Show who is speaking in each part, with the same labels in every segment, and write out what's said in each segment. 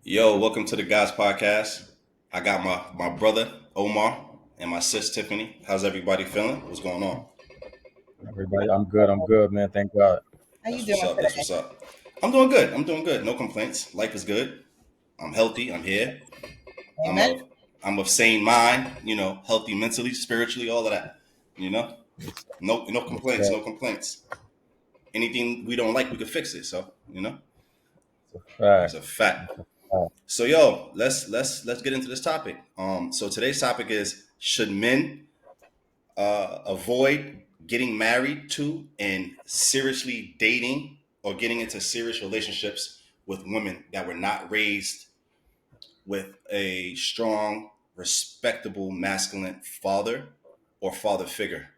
Speaker 1: Yo, welcome to the Guys Podcast. I got my brother Omar and my sis Tiffany. How's everybody feeling? What's going on?
Speaker 2: Everybody, I'm good. I'm good, man. Thank God.
Speaker 3: How you
Speaker 1: That's what's
Speaker 3: doing
Speaker 1: up. That's
Speaker 3: today?
Speaker 1: what's up. I'm doing good. I'm doing good. No complaints. Life is good. I'm healthy. I'm here. I'm
Speaker 3: Amen.
Speaker 1: of I'm of sane mind. Healthy mentally, spiritually, all of that. You know,
Speaker 2: Yes,
Speaker 1: no
Speaker 2: yes,
Speaker 1: complaints.
Speaker 2: sir.
Speaker 1: No complaints. Anything we don't like, we can fix it. So
Speaker 2: It's a
Speaker 1: that's
Speaker 2: fact.
Speaker 1: a fact.
Speaker 2: It's a fact.
Speaker 1: So yo, let's get into this topic. So today's topic is: should men avoid getting married to and seriously dating or getting into serious relationships with women that were not raised with a strong, respectable, masculine father or father figure?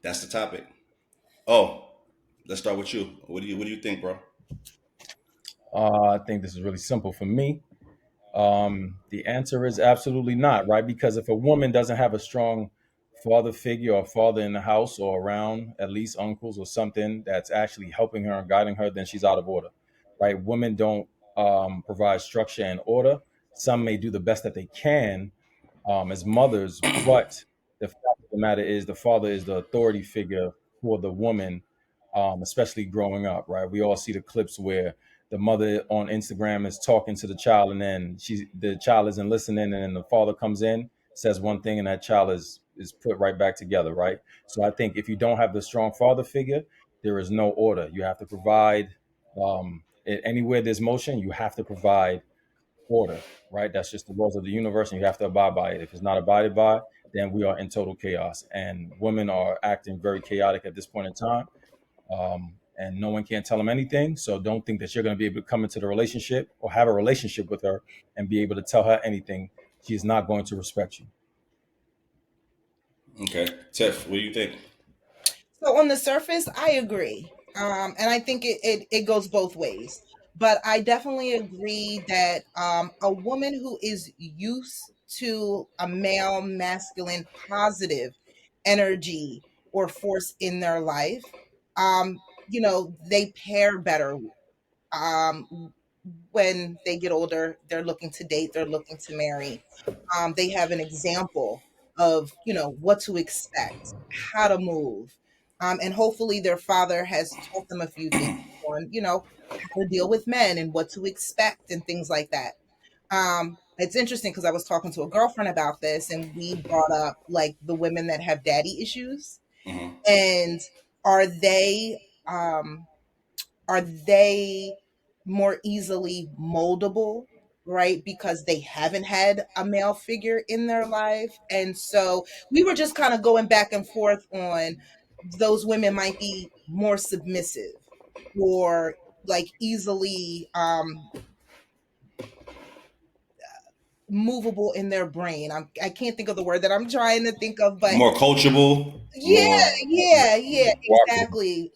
Speaker 1: That's the topic. Oh, let's start with you. What do you think, bro?
Speaker 2: I think this is really simple for me. The answer is absolutely not, right? Because if a woman doesn't have a strong father figure or father in the house or around, at least uncles or something that's actually helping her and guiding her, then she's out of order, right? Women don't provide structure and order. Some may do the best that they can as mothers, but the fact of the matter is the father is the authority figure for the woman, especially growing up, right? We all see the clips where the mother on Instagram is talking to the child, and then the child isn't listening, and then the father comes in, says one thing, and that child is put right back together, right? So I think if you don't have the strong father figure, there is no order. You have to provide anywhere there's motion, you have to provide order, right? That's just the laws of the universe, and you have to abide by it. If it's not abided by, then we are in total chaos. And women are acting very chaotic at this point in time. And no one can tell them anything. So don't think that you're going to be able to come into the relationship or have a relationship with her and be able to tell her anything. She is not going to respect you.
Speaker 1: Okay, Tiff, what do you think?
Speaker 3: So on the surface, I agree. And I think it goes both ways. But I definitely agree that a woman who is used to a male, masculine, positive energy or force in their life, they pair better. When they get older, they're looking to date, they're looking to marry. They have an example of, what to expect, how to move. And hopefully their father has taught them a few things on, how to deal with men and what to expect and things like that. It's interesting because I was talking to a girlfriend about this and we brought up like the women that have daddy issues
Speaker 1: Hmm.
Speaker 3: and are they um are they more easily moldable, right? Because they haven't had a male figure in their life. And so we were just kind of going back and forth on those women might be more submissive or like easily movable in their brain. I can't think of the word that I'm trying to think of, but
Speaker 1: More coachable,
Speaker 3: yeah,
Speaker 1: more.
Speaker 3: yeah,
Speaker 2: Walkable.
Speaker 3: exactly.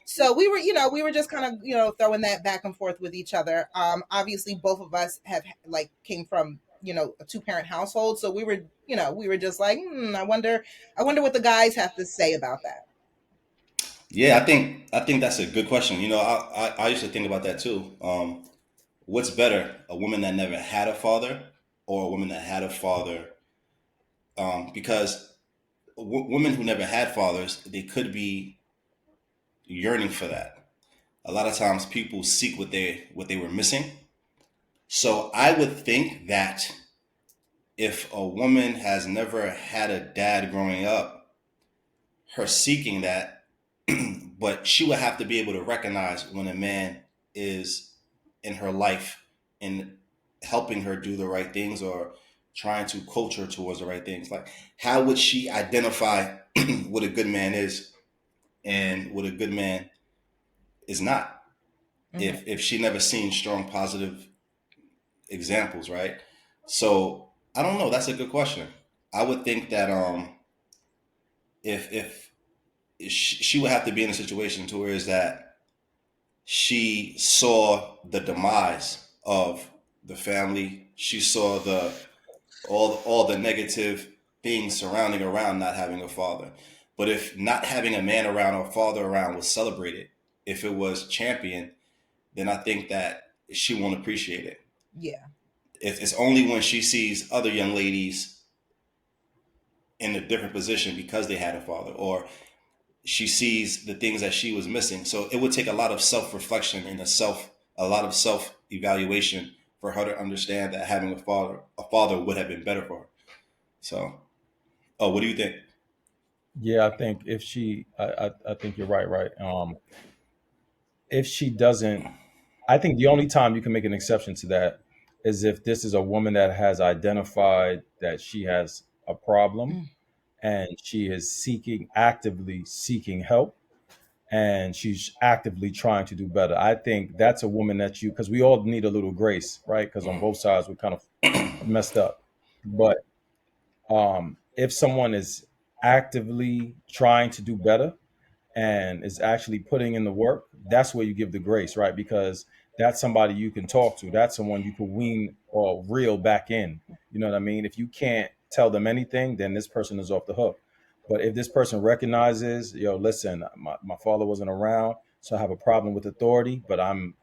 Speaker 3: So we were just kind of, throwing that back and forth with each other. Obviously both of us have like came from, a two-parent household. So we were just like, I wonder what the guys have to say about that.
Speaker 1: Yeah, I think that's a good question. I used to think about that too. What's better, a woman that never had a father or a woman that had a father? Because women who never had fathers, they could be yearning for that. A lot of times, people seek what they were missing. So I would think that if a woman has never had a dad growing up, her seeking that, but she would have to be able to recognize when a man is in her life and helping her do the right things or trying to coach her towards the right things. Like, how would she identify what a good man is and what a good man is not
Speaker 3: Hmm.
Speaker 1: if she never seen strong positive examples, right? So I don't know. That's a good question. I would think that if she would have to be in a situation to where is that she saw the demise of the family. She saw all the negative things surrounding around not having a father. But if not having a man around or a father around was celebrated, if it was championed, then I think that she won't appreciate it.
Speaker 3: Yeah.
Speaker 1: It's only when she sees other young ladies in a different position because they had a father, or she sees the things that she was missing. So it would take a lot of self reflection and a lot of self evaluation for her to understand that having a father would have been better for her. So, oh, what do you think?
Speaker 2: Yeah, I think if she, I think you're right, right. If she doesn't, I think the only time you can make an exception to that is if this is a woman that has identified that she has a problem
Speaker 3: Mm.
Speaker 2: and she is actively seeking help, and she's actively trying to do better. I think that's a woman that because we all need a little grace, right? Because on both sides we're kind of messed up. But if someone is actively trying to do better and is actually putting in the work, that's where you give the grace, right? Because that's somebody you can talk to. That's someone you can wean or reel back in. You know what I mean? If you can't tell them anything, then this person is off the hook. But if this person recognizes, yo, listen, my father wasn't around, so I have a problem with authority, but I'm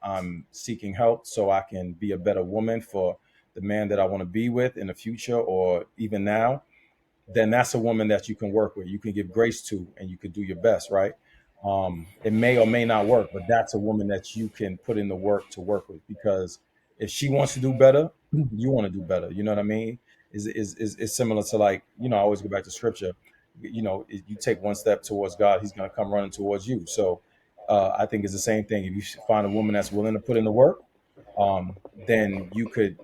Speaker 2: seeking help so I can be a better woman for the man that I want to be with in the future or even now, then that's a woman that you can work with, you can give grace to, and you can do your best, right? It may or may not work, but that's a woman that you can put in the work to work with, because if she wants to do better, you want to do better. You know what I mean? Is similar to, like, I always go back to scripture. If you take one step towards God, He's going to come running towards you. So I think it's the same thing. If you find a woman that's willing to put in the work, then you could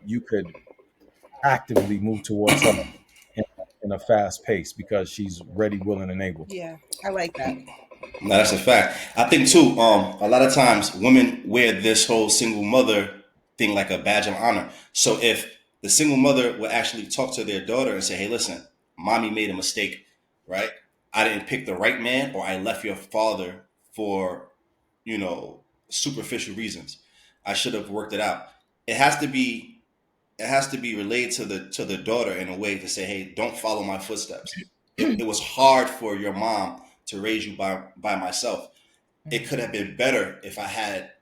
Speaker 2: actively move towards her in, in a fast pace because she's ready, willing, and able.
Speaker 3: Yeah. I like that.
Speaker 1: No, that's a fact. I think too. A lot of times women wear this whole single mother thing like a badge of honor. So if the single mother would actually talk to their daughter and say, "Hey, listen, mommy made a mistake, right? I didn't pick the right man, or I left your father for, superficial reasons. I should have worked it out." It has to be it has to be relayed to the daughter in a way to say, "Hey, don't follow my footsteps. It was hard for your mom to raise you by myself. It could have been better if I had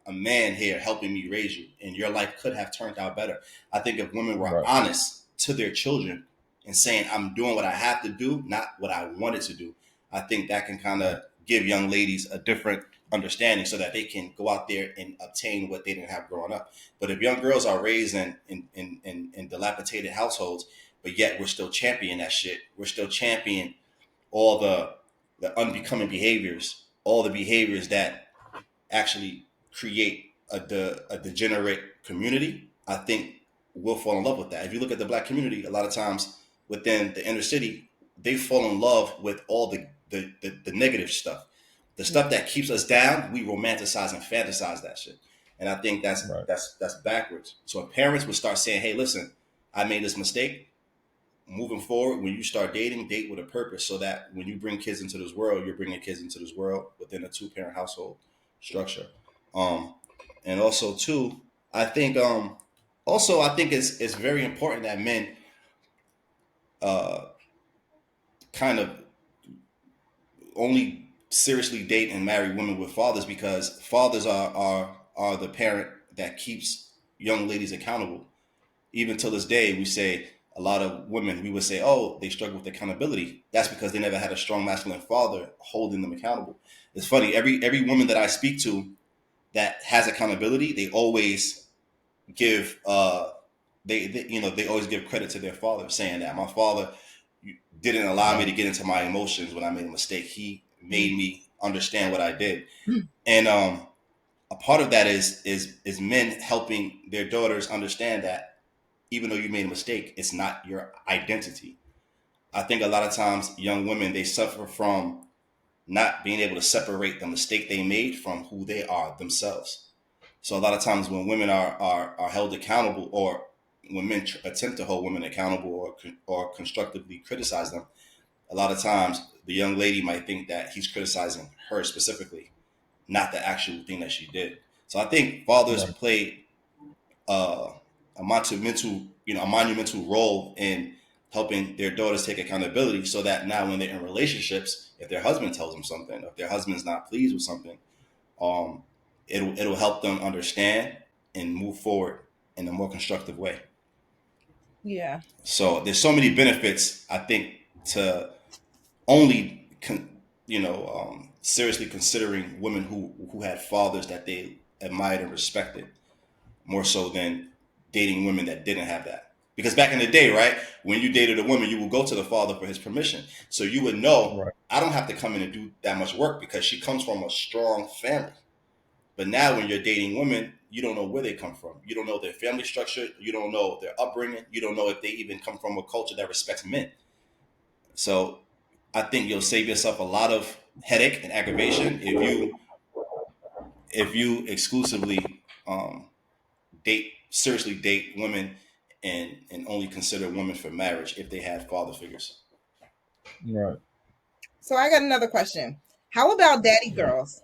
Speaker 1: a man here helping me raise you, and your life could have turned out better." I think if women were
Speaker 2: Right.
Speaker 1: honest to their children and saying, "I'm doing what I have to do, not what I wanted to do," I think that can kind
Speaker 2: Right.
Speaker 1: of give young ladies a different understanding so that they can go out there and obtain what they didn't have growing up. But if young girls are raised in dilapidated households, but yet we're still championing that shit, we're still championing all the unbecoming behaviors, all the behaviors that actually create a degenerate community, I think we'll fall in love with that. If you look at the black community, a lot of times within the inner city, they fall in love with all the negative stuff. The stuff
Speaker 3: Yeah.
Speaker 1: that keeps us down, we romanticize and fantasize that shit. And I think that's
Speaker 2: Right.
Speaker 1: that's that's backwards. So if parents would start saying, "Hey, listen, I made this mistake. Moving forward, when you start dating, date with a purpose, so that when you bring kids into this world, you're bringing kids into this world within a two-parent household structure." um and also too, I think it's very important that men uh kind of only seriously date and marry women with fathers, because fathers are the parent that keeps young ladies accountable. Even till this day, we say a lot of women, we would say, "Oh, they struggle with accountability." That's because they never had a strong masculine father holding them accountable. It's funny, every woman that I speak to that has accountability, they always give they always give credit to their father, saying that my father didn't allow me
Speaker 2: Right.
Speaker 1: to get into my emotions when I made a mistake. He
Speaker 3: Mm.
Speaker 1: made me understand what I did.
Speaker 3: Mm.
Speaker 1: And a part of that is men helping their daughters understand that even though you made a mistake, it's not your identity. I think a lot of times young women, they suffer from not being able to separate the mistake they made from who they are themselves. So a lot of times when women are held accountable, or when men attempt to hold women accountable, or constructively criticize them, a lot of times the young lady might think that he's criticizing her specifically, not the actual thing that she did. So I think fathers
Speaker 2: Right.
Speaker 1: play uh, a monumental role in helping their daughters take accountability, so that now when they're in relationships, if their husband tells them something, if their husband's not pleased with something, um, it'll help them understand. and move forward in a more constructive way.
Speaker 3: Yeah.
Speaker 1: So there's so many benefits, I think, to only seriously considering women who had fathers that they admired and respected, more so than dating women that didn't have that. Because back in the day, right, when you dated a woman, you would go to the father for his permission. So you would know,
Speaker 2: Right.
Speaker 1: I don't have to come in and do that much work because she comes from a strong family. But now when you're dating women, you don't know where they come from. You don't know their family structure. You don't know their upbringing. You don't know if they even come from a culture that respects men. So I think you'll save yourself a lot of headache and aggravation if you exclusively seriously date women and only consider women for marriage if they have father figures.
Speaker 2: Right.
Speaker 3: So I got another question. How about daddy girls?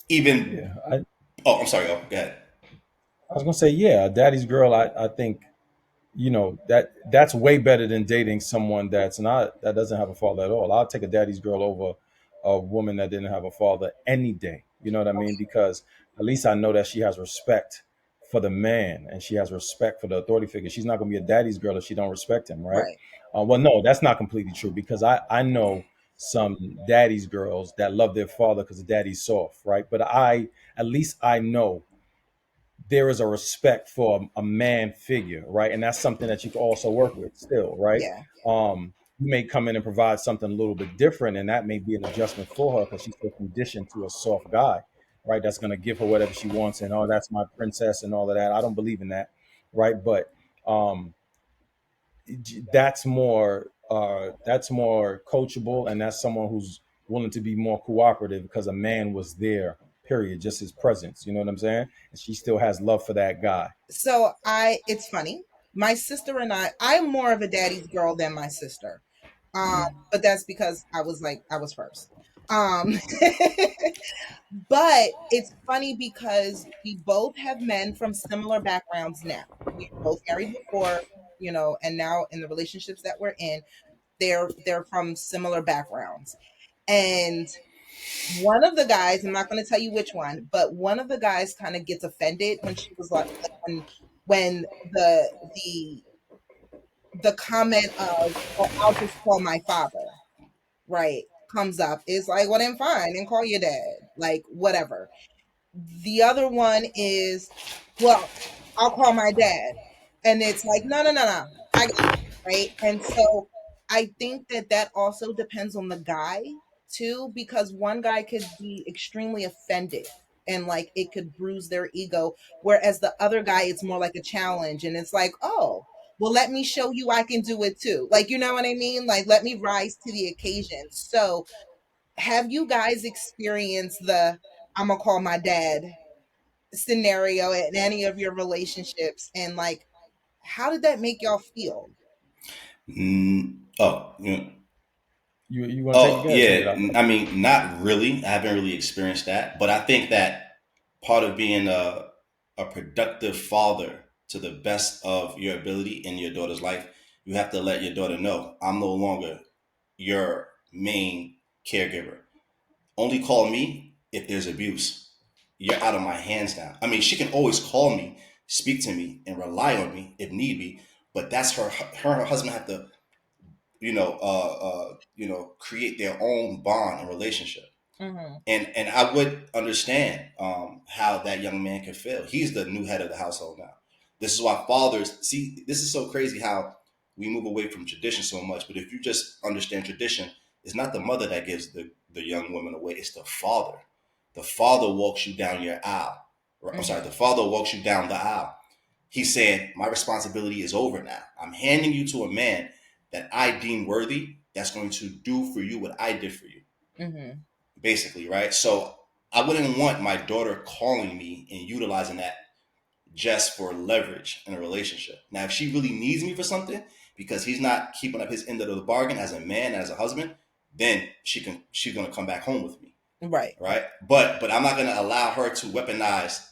Speaker 1: Even
Speaker 2: Yeah.
Speaker 1: oh, I'm sorry. Oh, go ahead.
Speaker 2: I was gonna say, yeah, daddy's girl. I think that's way better than dating someone that doesn't have a father at all. I'll take a daddy's girl over a woman that didn't have a father any day. You know what I mean? Because at least I know that she has respect for the man and she has respect for the authority figure. She's not gonna be a daddy's girl if she don't respect him, right?
Speaker 3: Right.
Speaker 2: Well, no, that's not completely true because I know some daddy's girls that love their father because the daddy's soft, right? But at least I know there is a respect for a man figure, right? And that's something that you can also work with still, right?
Speaker 3: Yeah.
Speaker 2: You may come in and provide something a little bit different, and that may be an adjustment for her because she's still conditioned to a soft guy, right? That's going to give her whatever she wants, and oh, that's my princess and all of that. I don't believe in that, right? But um, that's more coachable, and that's someone who's willing to be more cooperative because a man was there. Period. Just his presence. You know what I'm saying? And she still has love for that guy.
Speaker 3: So it's funny. My sister and I'm more of a daddy's girl than my sister. But that's because I was first. Um, but it's funny because we both have men from similar backgrounds now. We were both married before, and now in the relationships that we're in, they're from similar backgrounds. And one of the guys, I'm not going to tell you which one, but one of the guys kind of gets offended when she was like when the comment of, "Oh, I'll just call my father," right, comes up. It's like, well, then fine, and call your dad, like whatever. The other one is, well, I'll call my dad, and it's like, no, no, no, no, I got it, right? And so I think that also depends on the guy too, because one guy could be extremely offended and like it could bruise their ego, whereas the other guy, it's more like a challenge, and it's like, oh, well, let me show you I can do it too. Like, you know what I mean? Like, let me rise to the occasion. So, have you guys experienced the "I'm gonna call my dad" scenario in any of your relationships? And like, how did that make y'all feel?
Speaker 1: Oh,
Speaker 2: You want to take it?
Speaker 1: oh
Speaker 2: Go ahead, take it
Speaker 1: yeah.
Speaker 2: out.
Speaker 1: I mean, not really. I haven't really experienced that, but I think that part of being a productive father to the best of your ability in your daughter's life, you have to let your daughter know, I'm no longer your main caregiver. Only call me if there's abuse. You're out of my hands now. I mean, she can always call me, speak to me, and rely on me if need be. But that's her and her husband have to, create their own bond and relationship.
Speaker 3: Mm-hmm.
Speaker 1: And I would understand how that young man could feel. He's the new head of the household now. This is why fathers see. This is so crazy how we move away from tradition so much. But if you just understand tradition, it's not the mother that gives the young woman away. It's the father. The father walks you down your aisle. I'm sorry.
Speaker 3: Mm-hmm.
Speaker 1: The father walks you down the aisle. He's saying, my responsibility is over now. I'm handing you to a man that I deem worthy. That's going to do for you what I did for you,
Speaker 3: Mm-hmm.
Speaker 1: basically, right? So I wouldn't want my daughter calling me and utilizing that just for leverage in a relationship. Now, if she really needs me for something because he's not keeping up his end of the bargain as a man, as a husband, then she's gonna come back home with me,
Speaker 3: Right.
Speaker 1: right? But I'm not gonna allow her to weaponize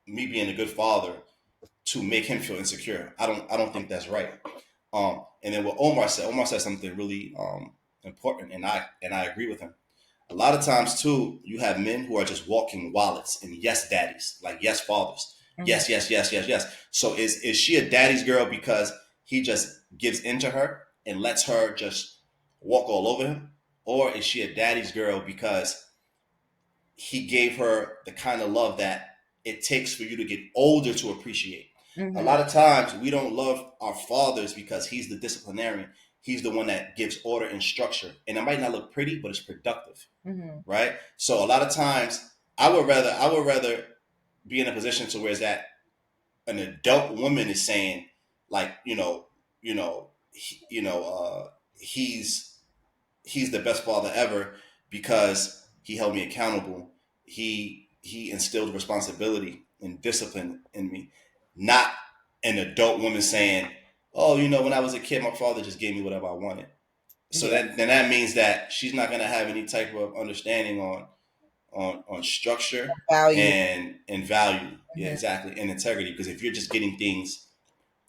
Speaker 1: me being a good father to make him feel insecure. I don't think that's right. And then what Omar said something really important, and I agree with him. A lot of times too, you have men who are just walking wallets and yes daddies, like yes fathers.
Speaker 3: Mhm.
Speaker 1: Yes, yes, yes, yes, yes. So is she a daddy's girl because he just gives into her and lets her just walk all over him? Or is she a daddy's girl because he gave her the kind of love that it takes for you to get older to appreciate? A
Speaker 3: Mhm.
Speaker 1: lot of times we don't love our fathers because he's the disciplinarian. He's the one that gives order and structure. And it might not look pretty, but it's productive,
Speaker 3: Mhm.
Speaker 1: right? So a lot of times I would rather be in a position to where is that an adult woman is saying like, he's the best father ever because he held me accountable. He instilled responsibility and discipline in me, not an adult woman saying, "Oh, when I was a kid, my father just gave me whatever I wanted." So
Speaker 3: Yeah.
Speaker 1: that means that she's not going to have any type of understanding on structure
Speaker 3: Value.
Speaker 1: and value. Yeah,
Speaker 3: Mhm.
Speaker 1: exactly, and integrity. Because if you're just getting things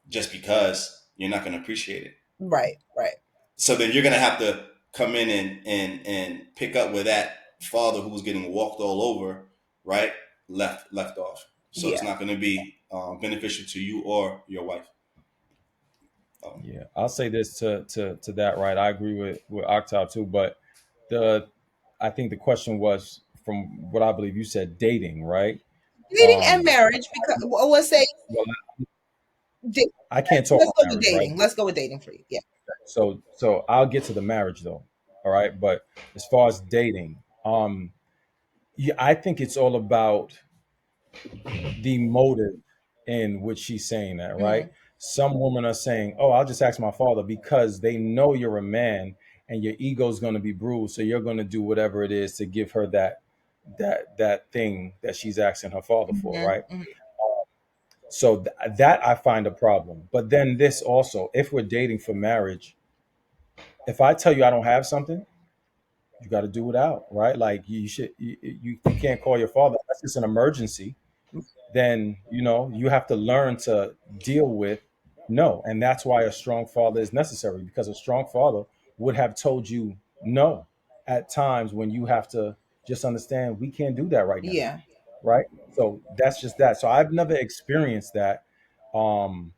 Speaker 1: just because, you're not going to appreciate it.
Speaker 3: Right. Right.
Speaker 1: So then you're gonna have to come in and pick up where that father who was getting walked all over, right, left off. So it's
Speaker 3: Yeah.
Speaker 1: not going to be beneficial to you or your wife. Um,
Speaker 2: Yeah, I'll say this to that, right? I agree with Octave too, but the I think the question was from what I believe you said, dating, right?
Speaker 3: Dating and
Speaker 2: Um,
Speaker 3: marriage, because well, let's say
Speaker 2: well,
Speaker 3: da-
Speaker 2: I can't talk
Speaker 3: let's
Speaker 2: on
Speaker 3: go with
Speaker 2: marriage, right?
Speaker 3: dating. Let's go with dating for you. Yeah.
Speaker 2: So I'll get to the marriage though. All right, but as far as dating, yeah, I think it's all about the motive in which she's saying that, right?
Speaker 3: Mhm.
Speaker 2: Some women are saying, "Oh, I'll just ask my father," because they know you're a man and your ego's going to be bruised, so you're going to do whatever it is to give her that thing that she's asking her father for,
Speaker 3: Mhm.
Speaker 2: right?
Speaker 3: Mhm.
Speaker 2: So that I find a problem. But then this also, if we're dating for marriage, if I tell you I don't have something, you got to do it out, right? Like you can't call your father unless it's an emergency. Then you have to learn to deal with no, and that's why a strong father is necessary, because a strong father would have told you no at times when you have to just understand we can't do that right now,
Speaker 3: Yeah.
Speaker 2: right? So that's just that. So I've never experienced that. um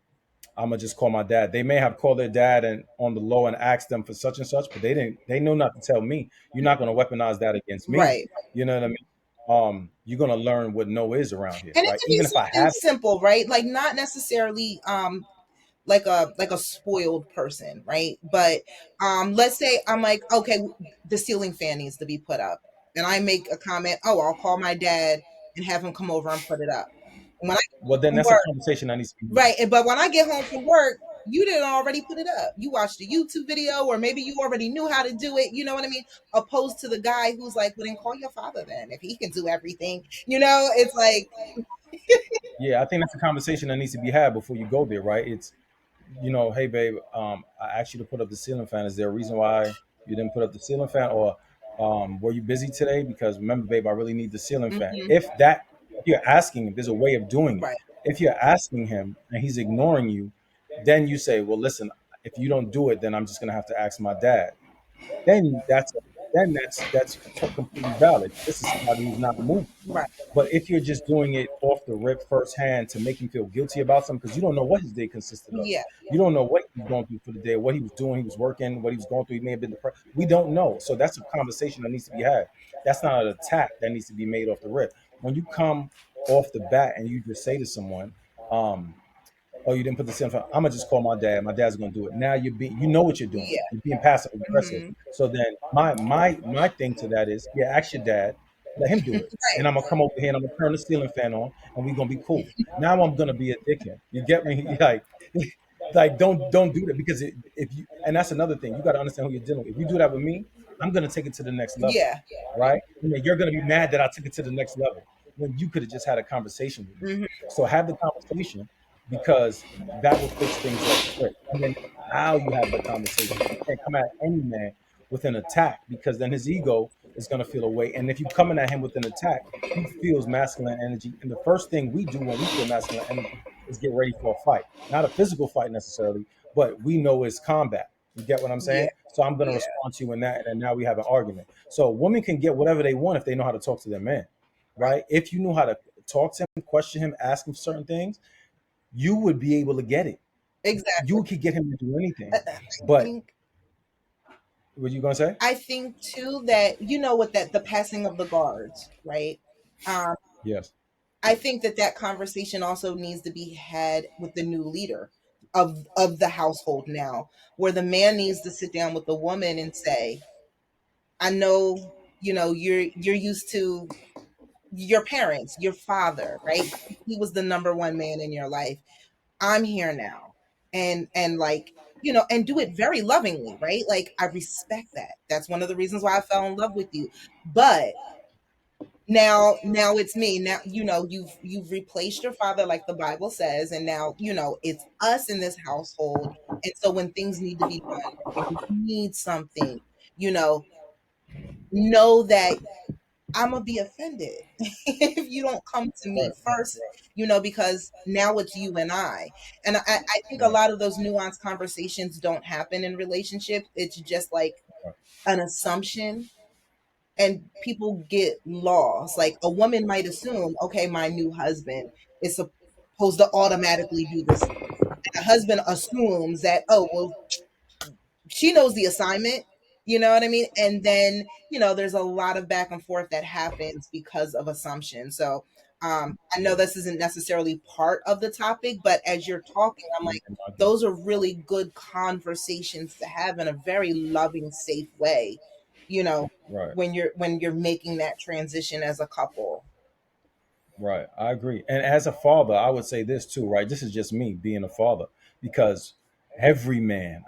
Speaker 2: I'm gonna just call my dad. They may have called their dad and on the low and asked them for such and such, but they know not to tell me. You're not gonna weaponize that against me.
Speaker 3: Right.
Speaker 2: You know what I mean? You're gonna learn what no is around here,
Speaker 3: And it
Speaker 2: right?
Speaker 3: can be
Speaker 2: Even if I
Speaker 3: something
Speaker 2: have
Speaker 3: simple, right? Like not necessarily like a spoiled person, right? But let's say I'm like, okay, the ceiling fan needs to be put up. And I make a comment, oh, I'll call my dad and have him come over and put it up. And when I get
Speaker 2: well,
Speaker 3: home
Speaker 2: then
Speaker 3: from
Speaker 2: that's a
Speaker 3: work,
Speaker 2: conversation that needs to be had.
Speaker 3: right, but when I get home from work, you didn't already put it up. You watched a YouTube video, or maybe you already knew how to do it. You know what I mean? Opposed to the guy who's like, well, then call your father then if he can do everything. It's like,
Speaker 2: Yeah, I think that's a conversation that needs to be had before you go there, right? It's hey babe, I asked you to put up the ceiling fan. Is there a reason why you didn't put up the ceiling fan, or were you busy today? Because remember, babe, I really need the ceiling fan.
Speaker 3: mhm,
Speaker 2: If you're asking him, there's a way of doing it.
Speaker 3: right,
Speaker 2: If you're asking him and he's ignoring you, then you say, well, listen, if you don't do it, then I'm just gonna have to ask my dad. Then that's completely valid. This is somebody who's not moving.
Speaker 3: right,
Speaker 2: But if you're just doing it off the rip firsthand to make him feel guilty about something, because you don't know what his day consisted of,
Speaker 3: yeah,
Speaker 2: you don't know what he was going through for the day, what he was doing, he was working, what he was going through, he may have been depressed. We don't know. So that's a conversation that needs to be had. That's not an attack that needs to be made off the rip. When you come off the bat and you just say to someone, um, "Oh, you didn't put the ceiling fan. I'm gonna just call my dad. My dad's gonna do it." Now you know what you're doing.
Speaker 3: yeah,
Speaker 2: You're being passive aggressive.
Speaker 3: mhm,
Speaker 2: So then my thing to that is, yeah, ask your dad, let him do it,
Speaker 3: right,
Speaker 2: and I'm gonna come over here and I'm gonna turn the ceiling fan on, and we're gonna be cool. Now I'm gonna be a dickhead. You get me? Like don't do that, because if you, and that's another thing, you got to understand who you're dealing with. If you do that with me, I'm gonna take it to the next level,
Speaker 3: yeah,
Speaker 2: right? And then you're gonna be mad that I took it to the next level when you could have just had a conversation with me.
Speaker 3: mhm,
Speaker 2: So have the conversation, because that will fix things off the rip. And then now you have the conversation. You can't come at any man with an attack, because then his ego is going to feel away. And if you're coming at him with an attack, he feels masculine energy. And the first thing we do when we feel masculine energy is get ready for a fight. Not a physical fight necessarily, but we know it's combat. You get what I'm
Speaker 3: Yeah.
Speaker 2: saying? So I'm going to
Speaker 3: Yeah.
Speaker 2: respond to you in that, and now we have an argument. So women can get whatever they want if they know how to talk to their man,
Speaker 3: Right.
Speaker 2: right? If you knew how to talk to him, question him, ask him certain things, you would be able to get it.
Speaker 3: Exactly.
Speaker 2: You could get him to do anything.
Speaker 3: I
Speaker 2: But
Speaker 3: think
Speaker 2: what you gonna say?
Speaker 3: I think too that with that the passing of the guards, right? Um,
Speaker 2: Yes.
Speaker 3: I think that that conversation also needs to be had with the new leader of the household now, where the man needs to sit down with the woman and say, "I know, you're used to your parents, your father, right? He was the number one man in your life. I'm here now." And like, and do it very lovingly, right? Like, I respect that. That's one of the reasons why I fell in love with you. But now it's me. Now, you've replaced your father like the Bible says, and now, it's us in this household. And so when things need to be done, when you need something, you know that I'm gonna be offended if you don't come to me
Speaker 2: Right.
Speaker 3: first, because now it's you and I. And I think a
Speaker 2: Right.
Speaker 3: lot of those nuanced conversations don't happen in relationships. It's just like
Speaker 2: Right.
Speaker 3: an assumption, and people get lost. Like, a woman might assume, okay, my new husband is supposed to automatically do this. And a husband assumes that, oh, well, she knows the assignment, you know what I mean? And then, there's a lot of back and forth that happens because of assumption. So, I know this isn't necessarily part of the topic, but as you're talking, I'm
Speaker 2: Yeah,
Speaker 3: like,
Speaker 2: no, I get it.
Speaker 3: those are really good conversations to have in a very loving, safe way, you know,
Speaker 2: Right.
Speaker 3: when you're making that transition as a couple.
Speaker 2: Right. I agree. And as a father, I would say this too, right? This is just me being a father because every man,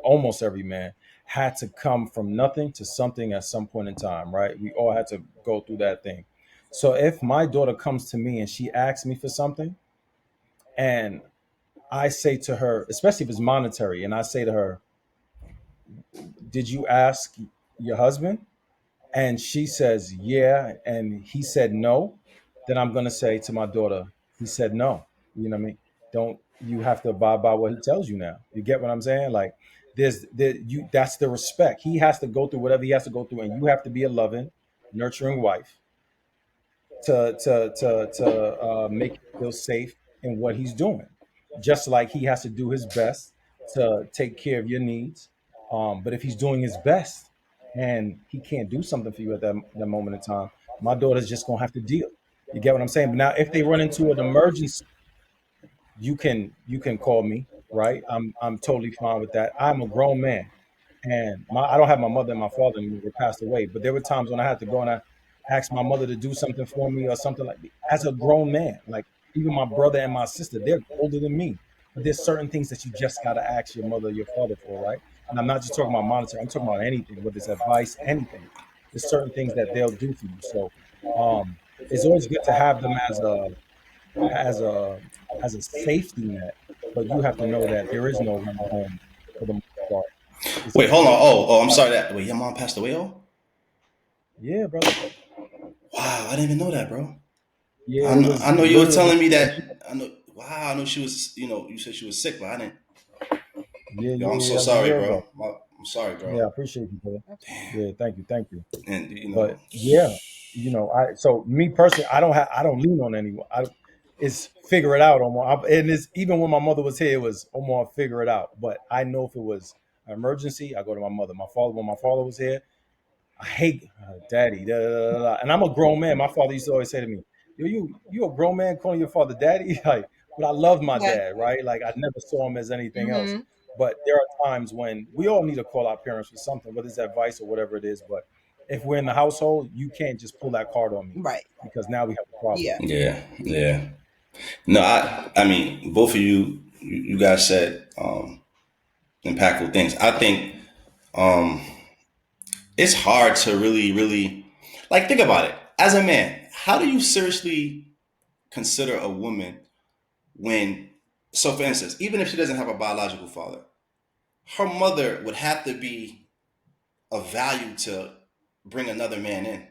Speaker 2: almost every man had to come from nothing to something at some point in time, right? We all had to go through that thing. So if my daughter comes to me and she asks me for something and I say to her, especially if it's monetary, and I say to her, "Did you ask your husband?" And she says, "Yeah," and he said no, then I'm gonna say to my daughter, he said no. You know what I mean? Don't You have to abide by what he tells you now. You get what I'm saying? Like that's the respect. He has to go through whatever he has to go through, and you have to be a loving, nurturing wife to make him feel safe in what he's doing. Just like he has to do his best to take care of your needs. But if he's doing his best and he can't do something for you at that moment in time, my daughter's just gonna have to deal. You get what I'm saying? But now if they run into an emergency, you can call me, right? I'm totally fine with that. I'm a grown man. And I don't have my mother and my father anymore. They passed away. But there were times when I had to go and I asked my mother to do something for me or something like that. As a grown man, like even my brother and my sister, they're older than me. But there's certain things that you just gotta ask your mother or your father for, right? And I'm not just talking about monetary. I'm talking about anything, whether it's advice, anything. There's certain things that they'll do for you. So it's always good to have them as a as a safety net. But you have to know that there is no running home for the most part. It's
Speaker 1: Wait,
Speaker 2: up to
Speaker 1: hold on.
Speaker 2: you.
Speaker 1: Oh, I'm sorry that. Wait, your mom passed away. Oh,
Speaker 2: Yeah, brother.
Speaker 1: wow, I didn't even know that, bro.
Speaker 2: Yeah,
Speaker 1: I
Speaker 2: it
Speaker 1: know,
Speaker 2: was
Speaker 1: I know you were
Speaker 2: literally.
Speaker 1: telling me that. I know. Wow, I know she was. You said she was sick, but I didn't.
Speaker 2: Yeah,
Speaker 1: Yo, I'm
Speaker 2: yeah,
Speaker 1: so
Speaker 2: yeah. It was a
Speaker 1: sorry,
Speaker 2: year
Speaker 1: bro.
Speaker 2: ago.
Speaker 1: I'm sorry, bro.
Speaker 2: Yeah, I appreciate you, brother. Yeah, thank you, thank you.
Speaker 1: And
Speaker 2: But yeah, I so me personally, I don't lean on anyone. It's figure it out almost. And it's even when my mother was here, it was almost figure it out. But I know if it was an emergency, I go to my mother. My father, when my father was here, I hate daddy, da, da, da, da, da. And I'm a grown man. My father used to always say to me, "Yo, you a grown man calling your father daddy?" Like, but I love my
Speaker 3: Yeah.
Speaker 2: dad, right? Like I never saw him as anything else.
Speaker 3: Hmm.
Speaker 2: But there are times when we all need to call our parents for something, whether it's advice or whatever it is. But if we're in the household, you can't just pull that card on me
Speaker 3: Right.
Speaker 2: because now we have a problem.
Speaker 3: Yeah.
Speaker 1: yeah, yeah. No, I mean, both of you guys said impactful things. I think um, it's hard to really like think about it. As a man, how do you seriously consider a woman when? So, for instance, even if she doesn't have a biological father, her mother would have to be of value to bring another man in.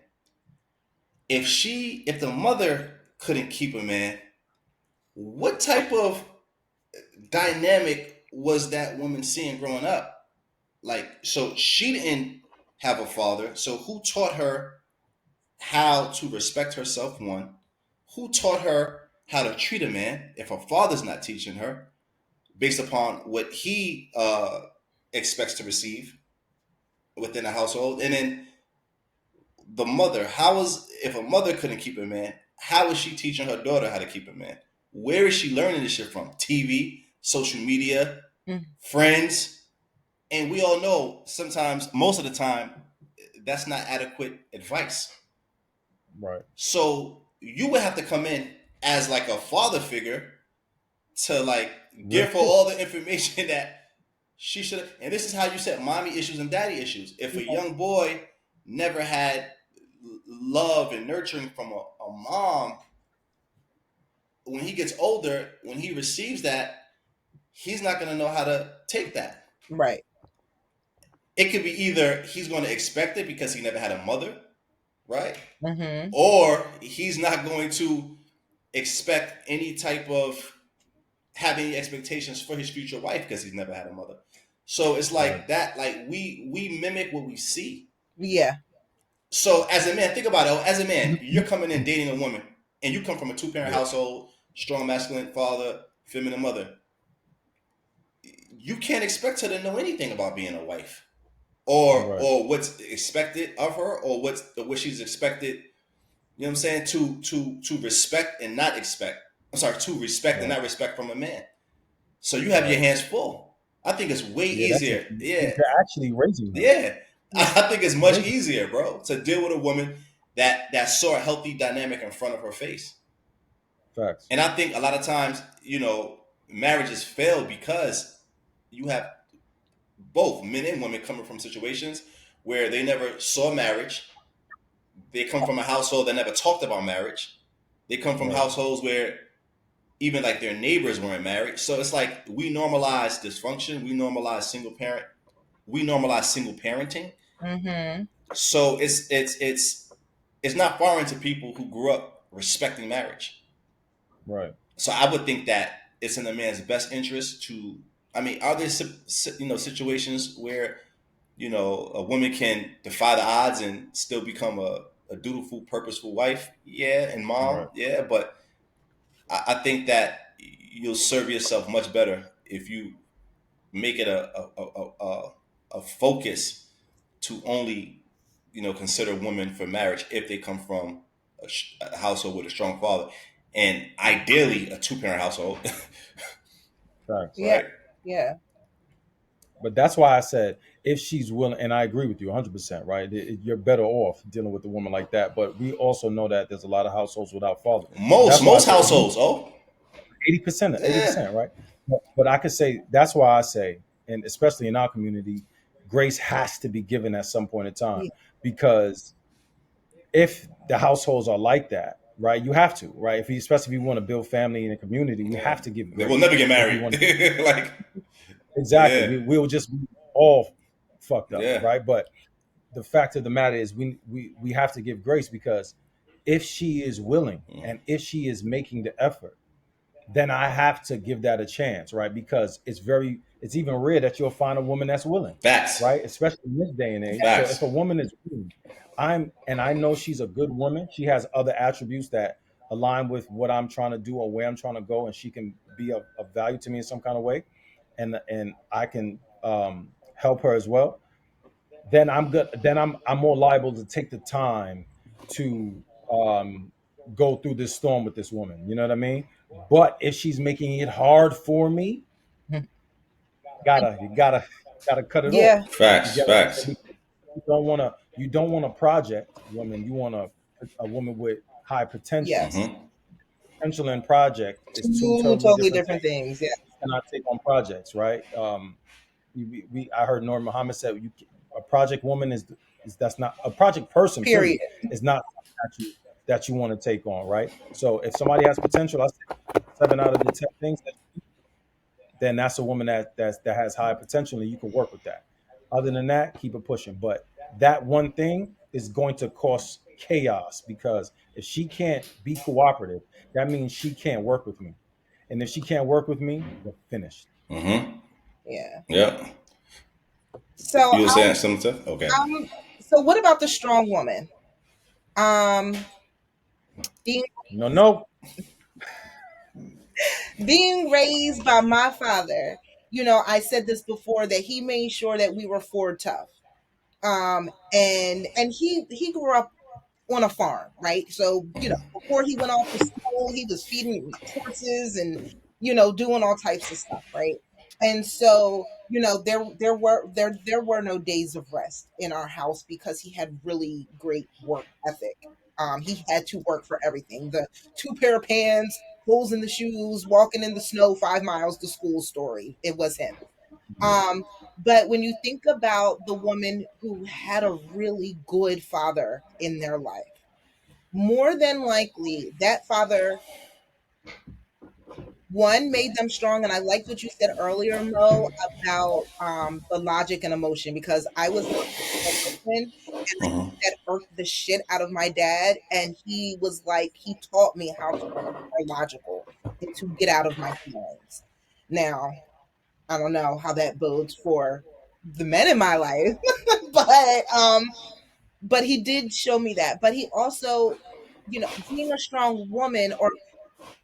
Speaker 1: If the mother couldn't keep a man, what type of dynamic was that woman seeing growing up? Like, so she didn't have a father. So who taught her how to respect herself? One, who taught her how to treat a man if her father's not teaching her based upon what he expects to receive within the household? And then the mother, how is, if a mother couldn't keep a man, how is she teaching her daughter how to keep a man? Where is she learning this shit from? TV, social media,
Speaker 3: Mm.
Speaker 1: friends. And we all know sometimes, most of the time, that's not adequate advice.
Speaker 2: Right.
Speaker 1: So you would have to come in as like a father figure to like give her all the information that she should have. And this is how you set mommy issues and daddy issues. If a young boy never had love and nurturing from a mom, when he gets older, when he receives that, he's not going to know how to take that.
Speaker 3: Right.
Speaker 1: It could be either he's going to expect it because he never had a mother, right?
Speaker 3: Mm-hmm.
Speaker 1: Or he's not going to expect any type of have any expectations for his future wife because he's never had a mother. So it's like
Speaker 2: Right.
Speaker 1: that. Like we mimic what we see.
Speaker 3: Yeah.
Speaker 1: So as a man, think about it. As a man, you're coming in dating a woman, and you come from a two-parent
Speaker 2: Yeah.
Speaker 1: household, strong masculine father, feminine mother. You can't expect her to know anything about being a wife,
Speaker 2: Right.
Speaker 1: or what's expected of her, or what she's expected. You know what I'm saying? To respect and not expect. I'm sorry, to respect and
Speaker 2: Right.
Speaker 1: not respect from a man. So you have your
Speaker 2: Right.
Speaker 1: hands full. I think it's way
Speaker 2: Yeah, that's
Speaker 1: easier. Yeah,
Speaker 2: you're actually raising her.
Speaker 1: yeah.
Speaker 3: Yeah.
Speaker 1: I think it's much
Speaker 2: Raising
Speaker 1: easier, bro, to deal with a woman that saw a healthy dynamic in front of her face.
Speaker 2: facts.
Speaker 1: And I think a lot of times, marriages fail because you have both men and women coming from situations where they never saw marriage. They come from a household that never talked about marriage. They come from
Speaker 2: Right.
Speaker 1: households where even like their neighbors weren't married. So it's like we normalize dysfunction, we normalize single parent, we normalize single parenting.
Speaker 3: Mm-hmm.
Speaker 1: So it's not foreign to people who grew up respecting marriage.
Speaker 2: Right.
Speaker 1: So I would think that it's in a man's best interest to. I mean, are there situations where a woman can defy the odds and still become a dutiful, purposeful wife? Yeah, and mom,
Speaker 2: Right.
Speaker 1: yeah, but I think that you'll serve yourself much better if you make it a focus to only consider women for marriage if they come from a household with a strong father, and ideally a two-parent household.
Speaker 2: Facts.
Speaker 3: Yeah.
Speaker 1: Right?
Speaker 3: Yeah.
Speaker 2: But that's why I said if she's willing, and I agree with you 100%, right? You're better off dealing with a woman like that. But we also know that there's a lot of households without fathers. So
Speaker 1: most
Speaker 2: that's why I
Speaker 1: most
Speaker 2: say if you
Speaker 1: households. Oh,
Speaker 2: 80%,
Speaker 1: yeah,
Speaker 2: 80%, right? But I could say that's why I say, and especially in our community, grace has to be given at some point in time
Speaker 3: Yeah.
Speaker 2: because if the households are like that, right, you have to, right? Especially if you want to build family in a community, you
Speaker 1: yeah.
Speaker 2: have to give
Speaker 1: They will
Speaker 2: grace.
Speaker 1: never get
Speaker 2: If you
Speaker 1: married.
Speaker 2: want
Speaker 1: Like,
Speaker 2: exactly,
Speaker 1: yeah,
Speaker 2: we'll just be all fucked up,
Speaker 1: yeah.
Speaker 2: right? But the fact of the matter is we have to give grace because if she is willing
Speaker 1: Mm.
Speaker 2: and if she is making the effort, then I have to give that a chance, right? Because it's even rare that you'll find a woman that's willing,
Speaker 1: Facts,
Speaker 2: right? Especially in this day and age. So
Speaker 1: facts.
Speaker 2: if a woman is willing, I know she's a good woman. She has other attributes that align with what I'm trying to do or where I'm trying to go, and she can be of value to me in some kind of way, and I can help her as well. Then I'm good. Then I'm more liable to take the time to um, go through this storm with this woman. You know what I mean? But if she's making it hard for me,
Speaker 3: Mhm.
Speaker 2: you gotta cut it
Speaker 3: Yeah.
Speaker 2: off. You
Speaker 1: Facts,
Speaker 2: get what I'm
Speaker 1: facts.
Speaker 2: saying? You don't want a project woman. You want a woman with high potential.
Speaker 3: Yes.
Speaker 1: Mm-hmm.
Speaker 2: Potential and project is two
Speaker 3: Two
Speaker 2: totally
Speaker 3: totally
Speaker 2: different
Speaker 3: different
Speaker 2: things.
Speaker 3: things. Yeah.
Speaker 2: You cannot take on projects, right? I heard Nur Muhammad said a project woman is that's not a project person.
Speaker 3: Period.
Speaker 2: Period is not something that you want to take on, right? So if somebody has potential, I say 7 out of the 10 things, then that's a woman that has high potential, and you can work with that. Other than that, keep it pushing. But that one thing is going to cause chaos because if she can't be cooperative, that means she can't work with me, and if she can't work with me, we're finished.
Speaker 1: Mm-hmm.
Speaker 3: Yeah.
Speaker 1: Yeah.
Speaker 3: So,
Speaker 1: You were saying something? Okay.
Speaker 3: so what about the strong woman? Um, being
Speaker 2: No, no.
Speaker 3: being raised by my father, I said this before that he made sure that we were Ford tough. And he grew up on a farm, right? So, before he went off to school, he was feeding horses and, doing all types of stuff, right? And so, there were no days of rest in our house because he had really great work ethic. He had to work for everything. The two pair of pants, holes in the shoes, walking in the snow 5 miles to school story. It was him. Um, but when you think about the woman who had a really good father in their life, more than likely that father, one, made them strong. And I liked what you said earlier, Mo, about the logic and emotion, because I was the person, and like
Speaker 1: Hmm.
Speaker 3: that irked the shit out of my dad. And he was like, he taught me how to be more logical and to get out of my feelings. Now, I don't know how that bodes for the men in my life, but he did show me that. But he also, being a strong woman or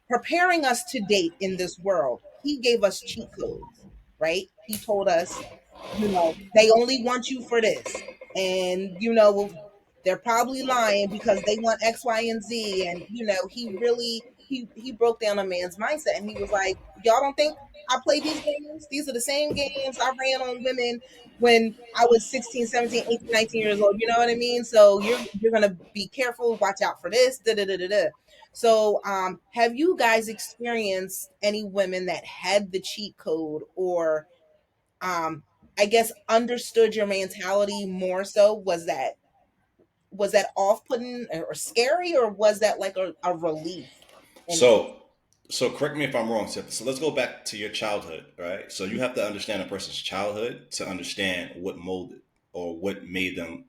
Speaker 3: preparing us to date in this world, he gave us cheat codes, right? He told us, they only want you for this. And, they're probably lying because they want X, Y, and Z. And, he really, he broke down a man's mindset and he was like, y'all don't think I play these games? These are the same games I ran on women when I was 16, 17, 18, 19 years old. You know what I mean? So you're going to be careful, watch out for this, da da da da da. So, have you guys experienced any women that had the cheat code or, um, I guess, understood your mentality more so? Was that off putting or scary, or was that like a relief? And
Speaker 1: So, so correct me if I'm wrong, Seth. So let's go back to your childhood, right? So you have to understand a person's childhood to understand what molded or what made them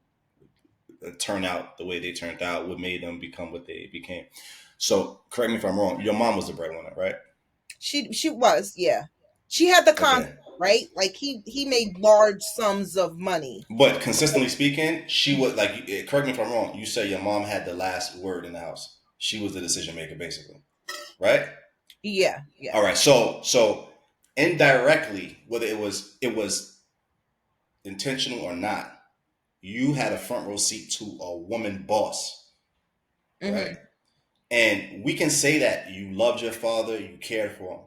Speaker 1: turn out the way they turned out, what made them become what they became. So correct me if I'm wrong. Your mom was the breadwinner, right?
Speaker 3: she was, yeah. She had the concept,
Speaker 1: Okay.
Speaker 3: right? Like he made large sums of money.
Speaker 1: But consistently speaking, she was like, correct me if I'm wrong. You say your mom had the last word in the house. She was the decision maker, basically, right?
Speaker 3: Yeah, yeah.
Speaker 1: All right. So indirectly, whether it was intentional or not, you had a front row seat to a woman boss, right?
Speaker 3: Hmm.
Speaker 1: And we can say that you loved your father, you cared for him,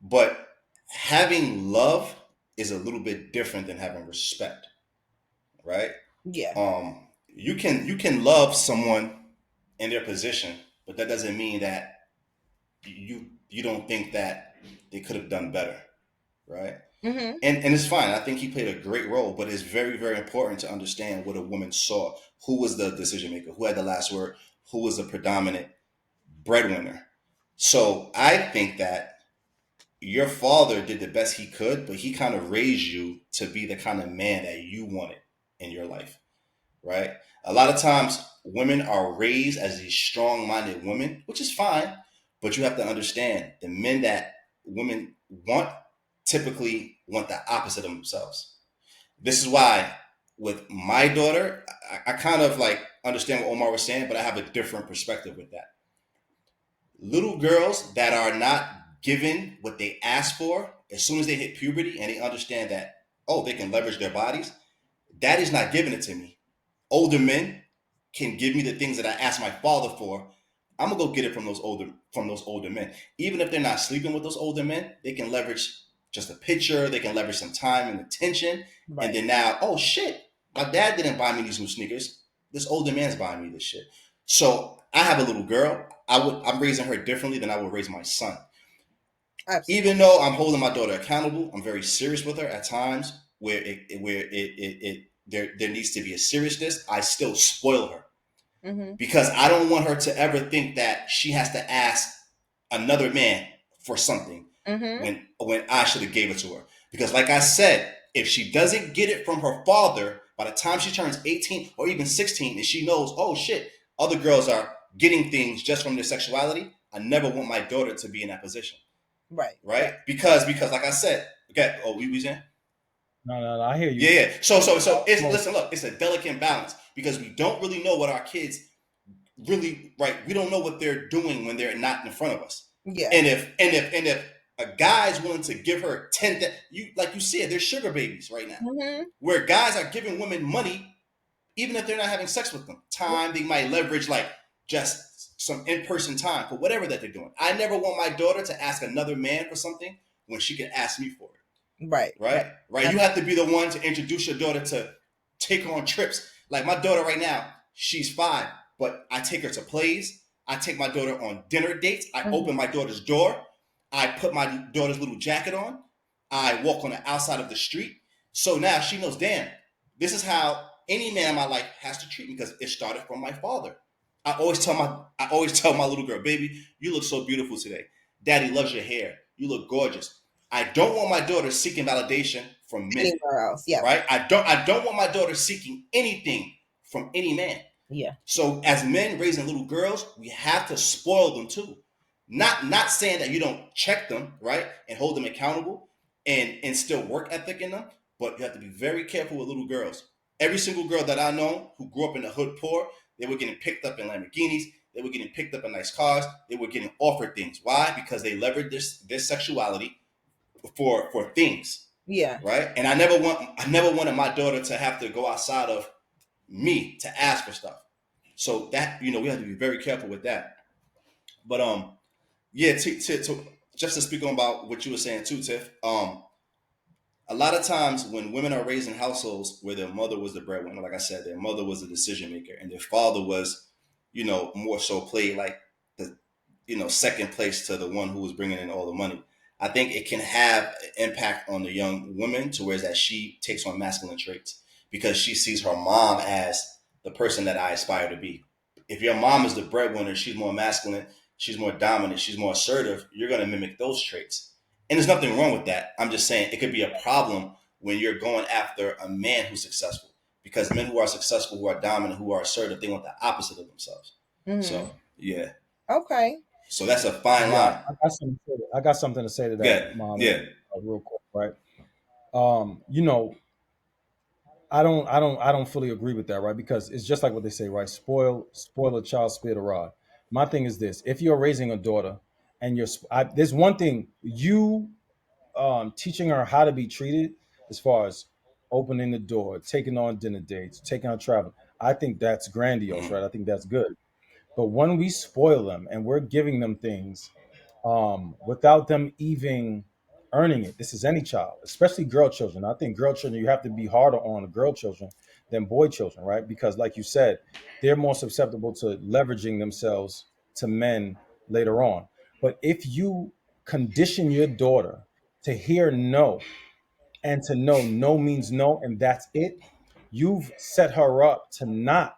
Speaker 1: but having love is a little bit different than having respect, right?
Speaker 3: Yeah.
Speaker 1: You can love someone in their position, but that doesn't mean that you don't think that they could have done better, right?
Speaker 3: Hmm.
Speaker 1: And it's fine. I think he played a great role, but it's very, very important to understand what a woman saw. Who was the decision maker? Who had the last word? Who was the predominant breadwinner? So I think that your father did the best he could, but he kind of raised you to be the kind of man that you wanted in your life, right? A lot of times women are raised as these strong minded women, which is fine, but you have to understand the men that women want typically want the opposite of themselves. This is why with my daughter, I kind of like understand what Omar was saying, but I have a different perspective with that. Little girls that are not given what they ask for, as soon as they hit puberty and they understand that, oh, they can leverage their bodies, daddy's not giving it to me. Older men can give me the things that I asked my father for. I'm gonna go get it from those older men. Even if they're not sleeping with those older men, they can leverage just a picture. They can leverage some time and attention. And
Speaker 3: Right.
Speaker 1: then now, oh shit, my dad didn't buy me these new sneakers. This older man's buying me this shit. So I have a little girl. I'm raising her differently than I would raise my son.
Speaker 3: Absolutely.
Speaker 1: Even though I'm holding my daughter accountable, I'm very serious with her at times where there needs to be a seriousness. I still spoil her
Speaker 3: Hmm.
Speaker 1: because I don't want her to ever think that she has to ask another man for something
Speaker 3: Hmm.
Speaker 1: when I should have gave it to her. Because like I said, if she doesn't get it from her father by the time she turns 18 or even 16 and she knows, oh shit, other girls are getting things just from their sexuality, I never want my daughter to be in that position.
Speaker 3: Right. Right.
Speaker 1: Right? Because like I said, okay, oh we saying?
Speaker 2: No, I hear you.
Speaker 1: Yeah, yeah. So it's,
Speaker 2: Well,
Speaker 1: listen, look, it's a delicate balance because we don't really know what our kids really, right. We don't know what they're doing when they're not in front of us.
Speaker 3: Yeah.
Speaker 1: And if a guy's willing to give her 10, you like you said, they're sugar babies right now,
Speaker 3: Mm-hmm.
Speaker 1: where guys are giving women money even if they're not having sex with them. Time they might leverage like just some in-person time for whatever that they're doing. I never want my daughter to ask another man for something when she can ask me for it.
Speaker 3: Right.
Speaker 1: Right. You have to be the one to introduce your daughter to take her on trips. Like my daughter right now, she's 5, but I take her to plays. I take my daughter on dinner dates. I open my daughter's door. I put my daughter's little jacket on. I walk on the outside of the street. So now she knows, damn, this is how any man in my life has to treat me because it started from my father. I always tell my little girl, baby, you look so beautiful today. Daddy loves your hair. You look gorgeous. I don't want my daughter seeking validation from men.
Speaker 3: Anywhere else. Yeah.
Speaker 1: Right? I don't want my daughter seeking anything from any man.
Speaker 3: Yeah.
Speaker 1: So as men raising little girls, we have to spoil them too. Not saying that you don't check them, right, and hold them accountable and instill work ethic in them, but you have to be very careful with little girls. Every single girl that I know who grew up in the hood poor, they were getting picked up in Lamborghinis, they were getting picked up in nice cars, they were getting offered things. Why? Because they leveraged their sexuality for things.
Speaker 3: Yeah.
Speaker 1: Right? And I never wanted my daughter to have to go outside of me to ask for stuff. So that, we have to be very careful with that. But yeah, just to speak on about what you were saying too, Tiff. A lot of times when women are raised in households where their mother was the breadwinner, like I said, their mother was the decision maker, and their father was, more so played like the, second place to the one who was bringing in all the money. I think it can have an impact on the young woman to where that she takes on masculine traits because she sees her mom as the person that I aspire to be. If your mom is the breadwinner, she's more masculine, she's more dominant, she's more assertive, you're going to mimic those traits. And there's nothing wrong with that. I'm just saying it could be a problem when you're going after a man who's successful because men who are successful, who are dominant, who are assertive, they want the opposite of themselves. Mm-hmm. So, yeah.
Speaker 3: Okay.
Speaker 1: So that's a fine line.
Speaker 2: I got something to say to that, Mom.
Speaker 1: Yeah.
Speaker 2: Real quick, right? I don't fully agree with that, right? Because it's just like what they say, right? Spoil a child, spare the rod. My thing is this: if you're raising a daughter, and there's one thing you teaching her how to be treated, as far as opening the door, taking on dinner dates, taking on travel. I think that's grandiose, right? I think that's good. But when we spoil them and we're giving them things without them even earning it, this is any child, especially girl children. I think girl children, you have to be harder on girl children than boy children, right? Because like you said, they're more susceptible to leveraging themselves to men later on. But if you condition your daughter to hear no and to know no means no and that's it, you've set her up to not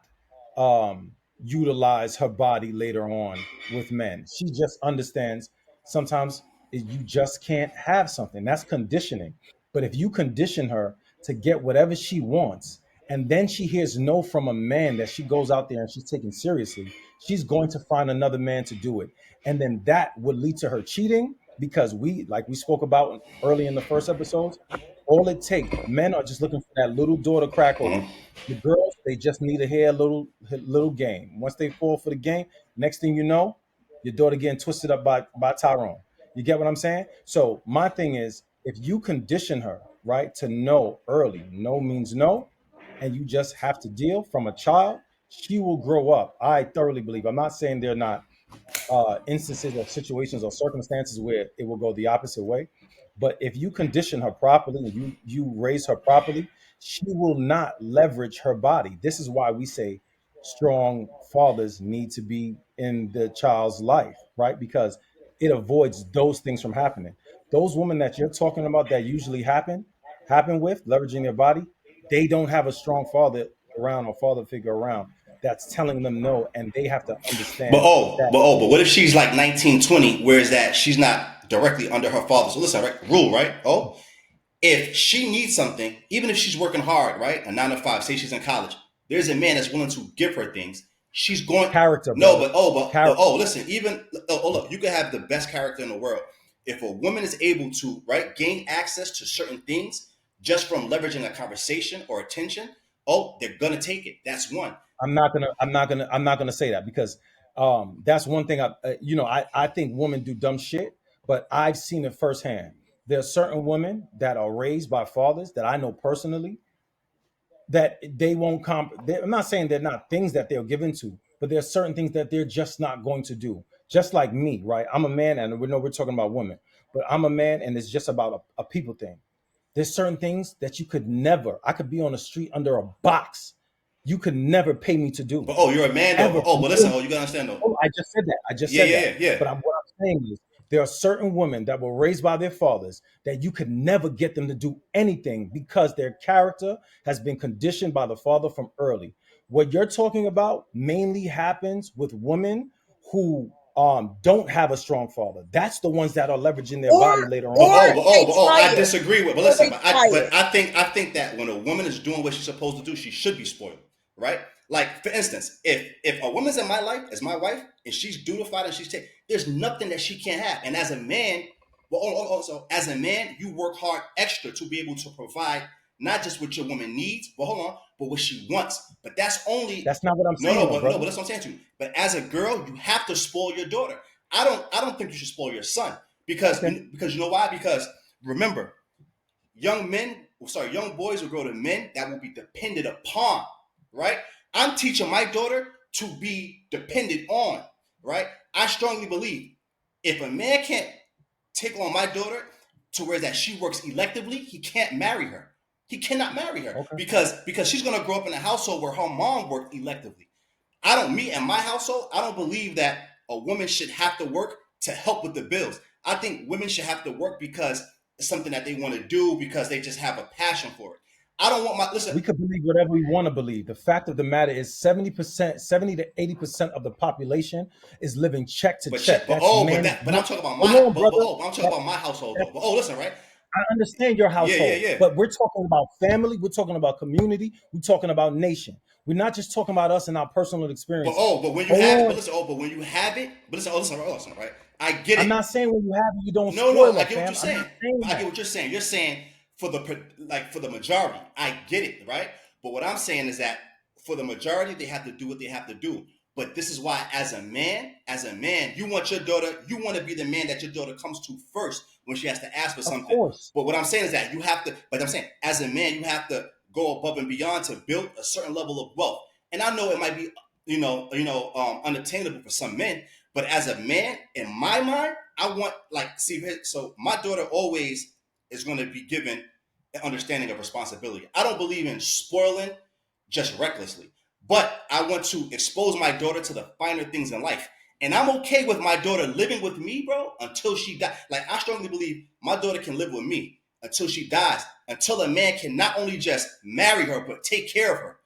Speaker 2: utilize her body later on with men. She just understands sometimes you just can't have something. That's conditioning. But if you condition her to get whatever she wants, and then she hears no from a man that she goes out there and she's taken seriously, she's going to find another man to do it. And then that would lead to her cheating because like we spoke about early in the first episodes, all it takes, men are just looking for that little door to crack open. The girls, they just need to hear a little game. Once they fall for the game, next thing you know, your daughter getting twisted up by Tyrone. You get what I'm saying? So my thing is, if you condition her, right, to know early, no means no, and you just have to deal from a child, she will grow up. I thoroughly believe. I'm not saying they're not instances or situations or circumstances where it will go the opposite way. But if you condition her properly and you raise her properly, she will not leverage her body. This is why we say strong fathers need to be in the child's life, right? Because it avoids those things from happening. Those women that you're talking about that usually happen with leveraging their body, they don't have a strong father around or father figure around that's telling them no, and they have to understand.
Speaker 1: But what if she's like 19, 20, whereas that she's not directly under her father? So listen, right? Rule, right? If she needs something, even if she's working hard, right? A 9 to 5, say she's in college, there's a man that's willing to give her things. She's going
Speaker 2: character.
Speaker 1: No, but listen, look, you can have the best character in the world. If a woman is able to, right, gain access to certain things, just from leveraging a conversation or attention, oh, they're gonna take it. That's one.
Speaker 2: I'm not gonna say that because that's one thing. I think women do dumb shit, but I've seen it firsthand. There are certain women that are raised by fathers that I know personally that they won't I'm not saying they're not things that they're given to, but there are certain things that they're just not going to do. Just like me, right? I'm a man, and we know we're talking about women, but I'm a man, and it's just about a people thing. There's certain things that you could never. I could be on the street under a box. You could never pay me to do
Speaker 1: But oh, you're a man though.
Speaker 2: ever.
Speaker 1: Oh, but listen, oh, you gotta understand though.
Speaker 2: Oh, I just said that. I just
Speaker 1: Yeah,
Speaker 2: said
Speaker 1: yeah,
Speaker 2: that.
Speaker 1: yeah.
Speaker 2: But what I'm saying is, there are certain women that were raised by their fathers that you could never get them to do anything because their character has been conditioned by the father from early. What you're talking about mainly happens with women who don't have a strong father. That's the ones that are leveraging their body later
Speaker 1: But
Speaker 2: on.
Speaker 1: I disagree with. But listen,
Speaker 3: they
Speaker 1: but I think that when a woman is doing what she's supposed to do, she should be spoiled, right? Like for instance, if a woman's in my life as my wife and she's dutified and there's nothing that she can't have. And as a man, well, also as a man, you work hard extra to be able to provide not just what your woman needs, but hold on, but what she wants. But that's
Speaker 2: not what I'm saying.
Speaker 1: But that's what I'm saying to you. But as a girl, you have to spoil your daughter. I don't think you should spoil your son because you know why? Because remember, young boys will grow to men that will be dependent upon, right? I'm teaching my daughter to be dependent on, right? I strongly believe if a man can't take on my daughter to where that she works electively, he can't marry her. He cannot marry her because she's gonna grow up in a household where her mom worked electively. In my household, I don't believe that a woman should have to work to help with the bills. I think women should have to work because it's something that they want to do because they just have a passion for it. I don't want
Speaker 2: We could believe whatever we want to believe. The fact of the matter is 70%, 70 to 80% of the population is living check to check.
Speaker 1: But I'm talking about I'm talking about my household though. But listen, right?
Speaker 2: I understand your household, but we're talking about family, we're talking about community, we're talking about nation. We're not just talking about us and our personal experience.
Speaker 1: But when you have it, listen, right? I get it.
Speaker 2: I'm not saying when you have it, you don't.
Speaker 1: No, I get what you're saying. I get what you're saying. You're saying for the majority, I get it, right? But what I'm saying is that for the majority, they have to do what they have to do. But this is why, as a man, you want your daughter, you want to be the man that your daughter comes to first when she has to ask for something.
Speaker 2: Of course.
Speaker 1: But what I'm saying is that you have to. But I'm saying, as a man, you have to go above and beyond to build a certain level of wealth. And I know it might be, unattainable for some men. But as a man, in my mind, I want so my daughter always is going to be given an understanding of responsibility. I don't believe in spoiling just recklessly. But I want to expose my daughter to the finer things in life. And I'm okay with my daughter living with me, bro, until she dies. Like, I strongly believe my daughter can live with me until she dies, until a man can not only just marry her, but take care of her.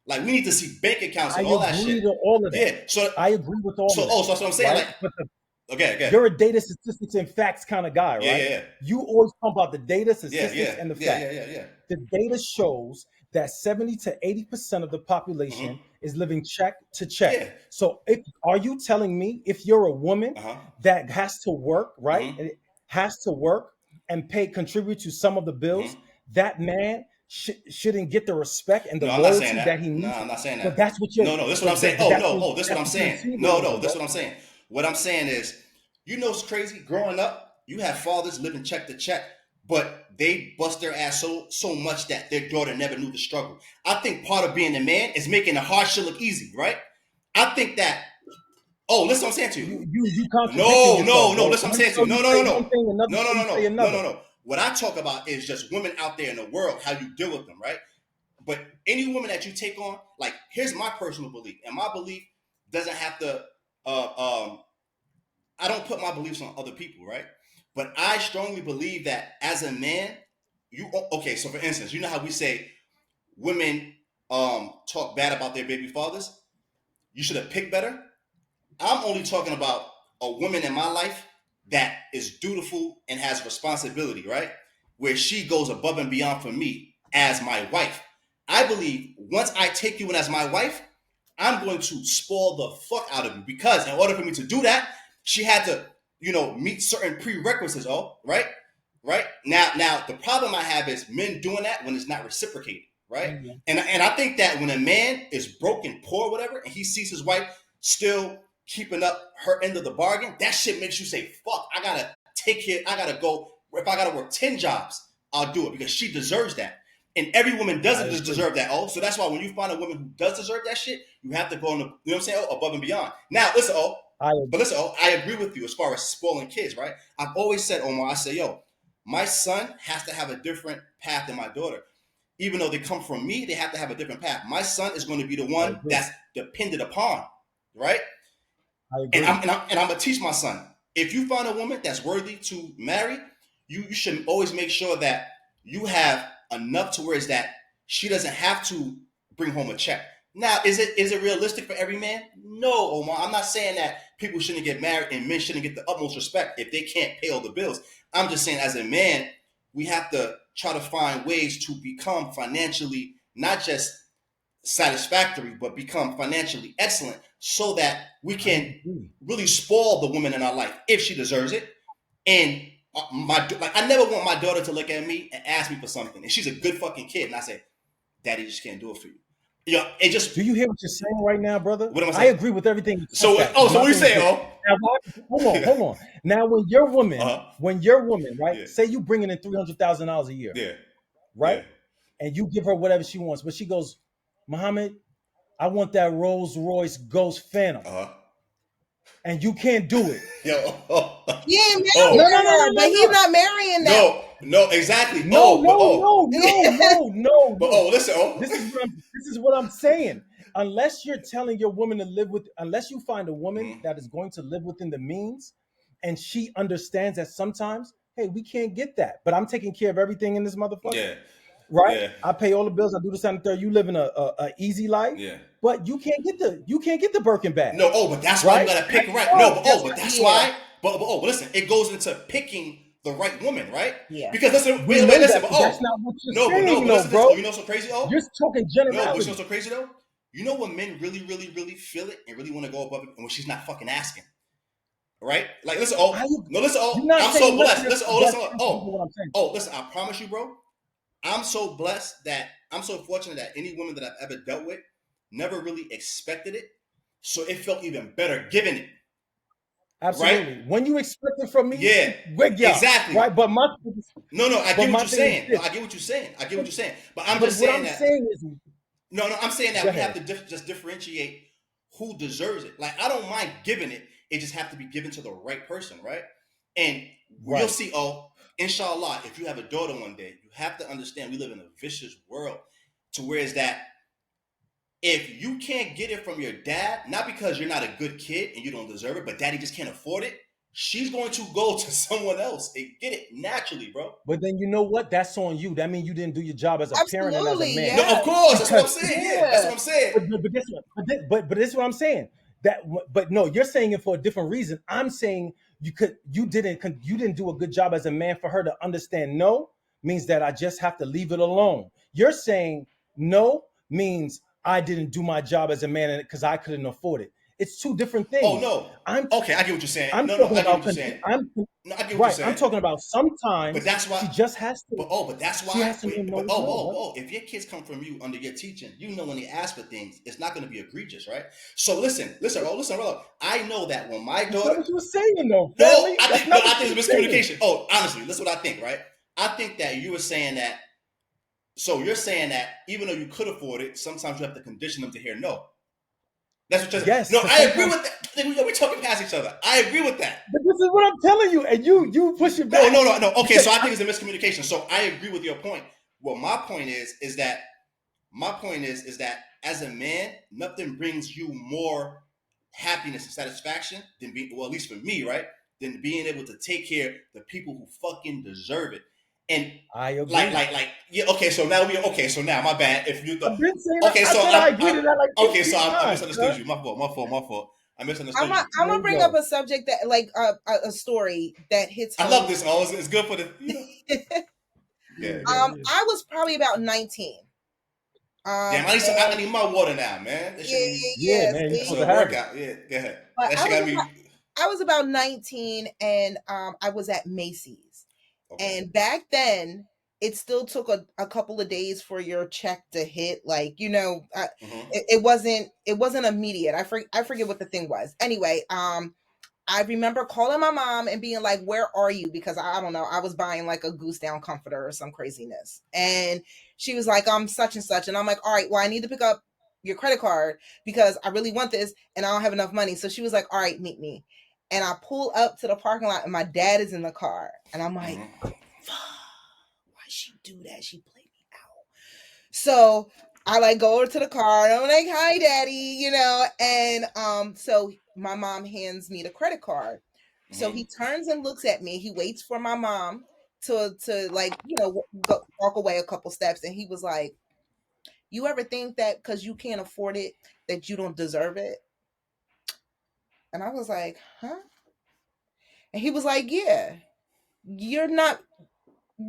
Speaker 1: Like, we need to see bank accounts and all that shit.
Speaker 2: I agree with all of that.
Speaker 1: Yeah, so
Speaker 2: I agree with all of that.
Speaker 1: So that's what I'm saying.
Speaker 2: Right?
Speaker 1: Like, okay.
Speaker 2: You're a data statistics and facts kind of guy, right?
Speaker 1: Yeah.
Speaker 2: You always talk about the data statistics and the facts.
Speaker 1: Yeah.
Speaker 2: The data shows that 70 to 80% of the population is living check to check. Yeah. So are you telling me if you're a woman that has to work, right? And it has to work and contribute to some of the bills, that man shouldn't get the respect and the loyalty that he needs?
Speaker 1: No, I'm not saying that.
Speaker 2: But that's what you're...
Speaker 1: No, this is what I'm saying. This is what I'm saying. No, this is what I'm saying. What I'm saying is, it's crazy. Growing up, you have fathers living check to check, but they bust their ass so much that their daughter never knew the struggle. I think part of being a man is making the hard shit look easy, right? I think that. Oh, listen, what I'm saying to you.
Speaker 2: You
Speaker 1: No. Listen, I'm saying to you. No. What I talk about is just women out there in the world, how you deal with them, right? But any woman that you take on, like, here's my personal belief, and my belief doesn't have to. I don't put my beliefs on other people, right? But I strongly believe that as a man, so for instance, you know how we say women talk bad about their baby fathers? You should have picked better. I'm only talking about a woman in my life that is dutiful and has responsibility, right? Where she goes above and beyond for me as my wife. I believe once I take you in as my wife, I'm going to spoil the fuck out of you, because in order for me to do that, she had to, meet certain prerequisites, right? right? Now the problem I have is men doing that when it's not reciprocated, right? And I think that when a man is broke and poor, whatever, and he sees his wife still keeping up her end of the bargain, that shit makes you say, "Fuck, I gotta take care. I gotta go. If I gotta work 10 jobs, I'll do it because she deserves that." And every woman doesn't just deserve that. Oh, so that's why when you find a woman who does deserve that shit, you have to go on the, you know what I'm saying, above and beyond. Now, listen, I agree with you as far as spoiling kids, right? I've always said, Omar, I say, yo, my son has to have a different path than my daughter. Even though they come from me, they have to have a different path. My son is going to be the one that's depended upon, right? And I'm gonna teach my son. If you find a woman that's worthy to marry, you should always make sure that you have enough to where it's that she doesn't have to bring home a check. Now, is it realistic for every man? No, Omar. I'm not saying that people shouldn't get married and men shouldn't get the utmost respect if they can't pay all the bills. I'm just saying, as a man, we have to try to find ways to become financially not just satisfactory, but become financially excellent so that we can really spoil the woman in our life if she deserves it. And I never want my daughter to look at me and ask me for something, and she's a good fucking kid, and I say, "Daddy just can't do it for you." It just.
Speaker 2: Do you hear what you're saying right now, brother?
Speaker 1: What am I saying?
Speaker 2: I agree with everything.
Speaker 1: So what are you saying?
Speaker 2: Now, hold on. Now, when your woman, right? Say you bringing in $300,000 a year, right? And you give her whatever she wants, but she goes, "Muhammad, I want that Rolls Royce Ghost Phantom." And you can't do it.
Speaker 3: He ain't marrying her, but he's not marrying that.
Speaker 1: No, exactly.
Speaker 2: No.
Speaker 1: But listen.
Speaker 2: This is what I'm saying. Unless you're telling your woman to live with, unless you find a woman that is going to live within the means, and she understands that sometimes, hey, we can't get that, but I'm taking care of everything in this motherfucker.
Speaker 1: Yeah.
Speaker 2: Right?
Speaker 1: Yeah.
Speaker 2: I pay all the bills. I do this and the third. You live in a easy life.
Speaker 1: Yeah.
Speaker 2: But you can't get the Birkin bag.
Speaker 1: No, but that's why you gotta pick right. But that's why. But listen, it goes into picking the right woman, right?
Speaker 3: Yeah.
Speaker 1: Because listen,
Speaker 2: listen.
Speaker 1: But
Speaker 2: that's not what you're saying,
Speaker 1: listen,
Speaker 2: bro.
Speaker 1: You know what's so crazy?
Speaker 2: You're talking generality.
Speaker 1: No, but you know what's so crazy though? You know when men really, really, really feel it and really want to go above it, and when she's not fucking asking, right? Like, listen, I'm so blessed. Listen, I promise you, bro. I'm so blessed that I'm so fortunate that any woman that I've ever dealt with never really expected it, so it felt even better giving it.
Speaker 2: Absolutely. Right? When you expect it from me,
Speaker 1: exactly.
Speaker 2: Right, but
Speaker 1: I get what you're saying. I get what you're saying. But I'm just saying that. I'm saying that we have to just differentiate who deserves it. Like, I don't mind giving it. It just have to be given to the right person, right? And you'll see. Inshallah, if you have a daughter one day, you have to understand we live in a vicious world to where is that if you can't get it from your dad, not because you're not a good kid and you don't deserve it, but daddy just can't afford it, she's going to go to someone else and get it naturally, bro.
Speaker 2: But then you know what? That's on you. That means you didn't do your job as a parent and as a man.
Speaker 3: Yeah.
Speaker 1: No, of course. That's what I'm saying. Yeah, that's what I'm saying.
Speaker 2: But this is what I'm saying. But no, you're saying it for a different reason. I'm saying you didn't do a good job as a man for her to understand. No means that I just have to leave it alone. You're saying no means I didn't do my job as a man because I couldn't afford it. It's two different things.
Speaker 1: Oh no. I get what you're saying. I get what you're saying.
Speaker 2: I'm talking about sometimes.
Speaker 1: But that's why
Speaker 2: she just has to.
Speaker 1: But that's why.
Speaker 2: She has to
Speaker 1: if your kids come from you under your teaching, you know when they ask for things, it's not going to be egregious, right? So listen, brother. I know that when my daughter.
Speaker 2: That's what you were saying, though.
Speaker 1: No, I think it's miscommunication. Oh, honestly, that's what I think, right? I think that you were saying that. So you're saying that even though you could afford it, sometimes you have to condition them to hear no. That's what you're saying.
Speaker 2: Yes.
Speaker 1: No, I agree with that. We're talking past each other. I agree with that.
Speaker 2: But this is what I'm telling you, and you push it back.
Speaker 1: No. Okay, so I think it's a miscommunication. So I agree with your point. Well, my point is that as a man, nothing brings you more happiness and satisfaction than at least for me, right? Than being able to take care of the people who fucking deserve it. And
Speaker 2: I agree.
Speaker 1: Okay. So now my bad. If you
Speaker 2: I've been saying I agree to that. Like,
Speaker 1: so I misunderstood you. My fault. I misunderstood you.
Speaker 3: I'm gonna bring up a subject that, like, a story that hits home.
Speaker 1: I love this. It's good for the.
Speaker 3: I was probably about 19.
Speaker 1: Damn, I need my water now, man.
Speaker 2: Yeah, man.
Speaker 1: It's a workout. Yeah, go ahead.
Speaker 3: I was about 19, and I was at Macy's.
Speaker 1: Okay.
Speaker 3: And back then, it still took a couple of days for your check to hit. Like,
Speaker 1: Mm-hmm.
Speaker 3: it wasn't immediate. I forget what the thing was. Anyway, I remember calling my mom and being like, "Where are you?" Because I don't know, I was buying like a goose down comforter or some craziness. And she was like, "I'm such and such." And I'm like, "All right, well, I need to pick up your credit card because I really want this and I don't have enough money." So she was like, "All right, meet me." And I pull up to the parking lot and my dad is in the car. And I'm like,
Speaker 1: Mm-hmm.
Speaker 3: "Fuck, why she do that? She played me out." So I like go over to the car and I'm like, "Hi, daddy," and so my mom hands me the credit card. So
Speaker 1: Mm-hmm.
Speaker 3: he turns and looks at me. He waits for my mom to like, walk away a couple steps, and he was like, "You ever think that because you can't afford it that you don't deserve it?" And I was like, "Huh?" And he was like, "Yeah, you're not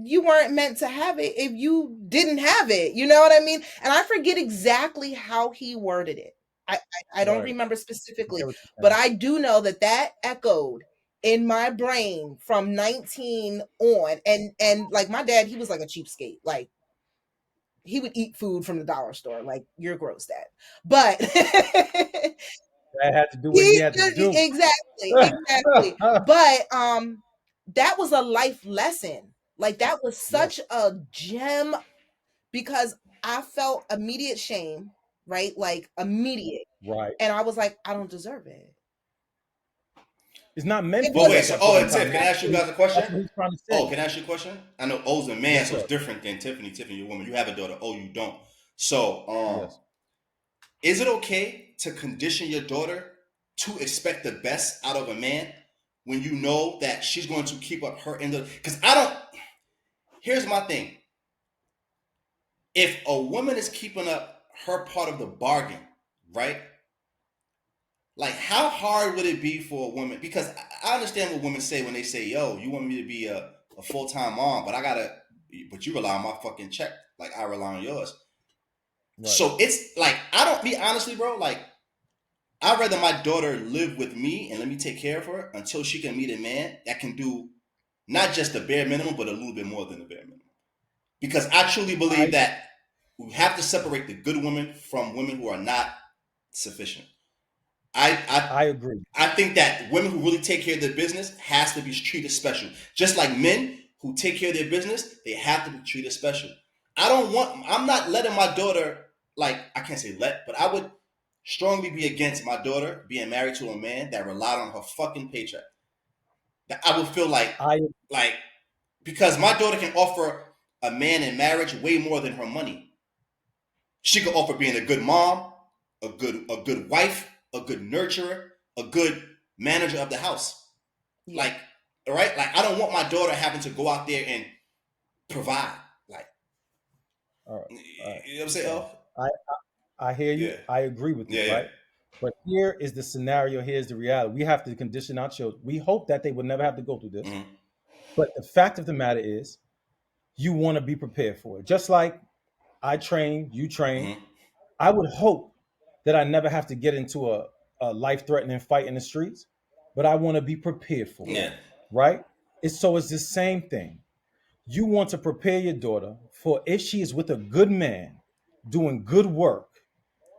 Speaker 3: you weren't meant to have it if you didn't have it." You know what I mean? And I forget exactly how he worded it. I don't
Speaker 2: Right.
Speaker 3: remember
Speaker 2: I get
Speaker 3: specifically,
Speaker 2: what you're
Speaker 3: but
Speaker 2: saying.
Speaker 3: I do know that that echoed in my brain from 19 on. And like my dad, he was like a cheapskate. Like he would eat food from the dollar store. Like you're gross, dad. But
Speaker 2: That had to do what he had to do.
Speaker 3: exactly, exactly. But that was a life lesson. Like that was
Speaker 2: Yes.
Speaker 3: such a gem because I felt immediate shame, right? Like immediate.
Speaker 2: Right.
Speaker 3: And I was like, I don't deserve it.
Speaker 2: It's not meant
Speaker 3: It
Speaker 2: for
Speaker 1: But
Speaker 2: you
Speaker 1: wait,
Speaker 2: at
Speaker 3: wasn't
Speaker 1: so
Speaker 2: that point in
Speaker 1: and
Speaker 2: time.
Speaker 1: Tiff, can I ask you guys a
Speaker 2: That's
Speaker 1: question?
Speaker 2: what he's trying to
Speaker 1: Oh,
Speaker 2: say.
Speaker 1: can I ask you a question? I know O's a man,
Speaker 2: Yes,
Speaker 1: so it's
Speaker 2: sir.
Speaker 1: different than Tiffany. Tiffany, you're a woman. You have a daughter. Oh, you don't. So,
Speaker 2: Yes.
Speaker 1: is it okay to condition your daughter to expect the best out of a man when you know that she's going to keep up her end of? Because I don't. Here's my thing: if a woman is keeping up her part of the bargain, right? Like, how hard would it be for a woman? Because I understand what women say when they say, "Yo, you want me to be a full time mom, but but you rely on my fucking check, like I rely on yours."
Speaker 2: Right.
Speaker 1: So it's like I don't be honestly, bro. Like I'd rather my daughter live with me and let me take care of her until she can meet a man that can do not just the bare minimum, but a little bit more than the bare minimum. Because I truly believe
Speaker 2: I
Speaker 1: that we have to separate the good women from women who are not sufficient. I I
Speaker 2: I agree.
Speaker 1: I think that women who really take care of their business has to be treated special. Just like men who take care of their business, they have to be treated special. I'm not letting my daughter, like, I can't say let, but I would strongly be against my daughter being married to a man that relied on her fucking paycheck. That I would feel
Speaker 2: I
Speaker 1: like, because my daughter can offer a man in marriage way more than her money. She could offer being a good mom, a good wife, a good nurturer, a good manager of the house.
Speaker 3: yeah.
Speaker 1: Like, all right, like I don't want my daughter having to go out there and provide. Like,
Speaker 2: all right.
Speaker 1: you know
Speaker 2: All right.
Speaker 1: what I'm saying?
Speaker 2: So
Speaker 1: Oh,
Speaker 2: I hear
Speaker 1: yeah,
Speaker 2: you. I agree with you,
Speaker 1: yeah, yeah.
Speaker 2: right? But here is the scenario. Here's the reality. We have to condition our children. We hope that they would never have to go through this.
Speaker 1: Mm-hmm.
Speaker 2: But the fact of the matter is, you want to be prepared for it. Just like I train, you train.
Speaker 1: Mm-hmm.
Speaker 2: I would hope that I never have to get into a life threatening fight in the streets, but I want to be prepared for it,
Speaker 3: Yeah.
Speaker 1: Yeah.
Speaker 2: right? It's the same thing. You want to prepare your daughter for if she is with a good man doing good work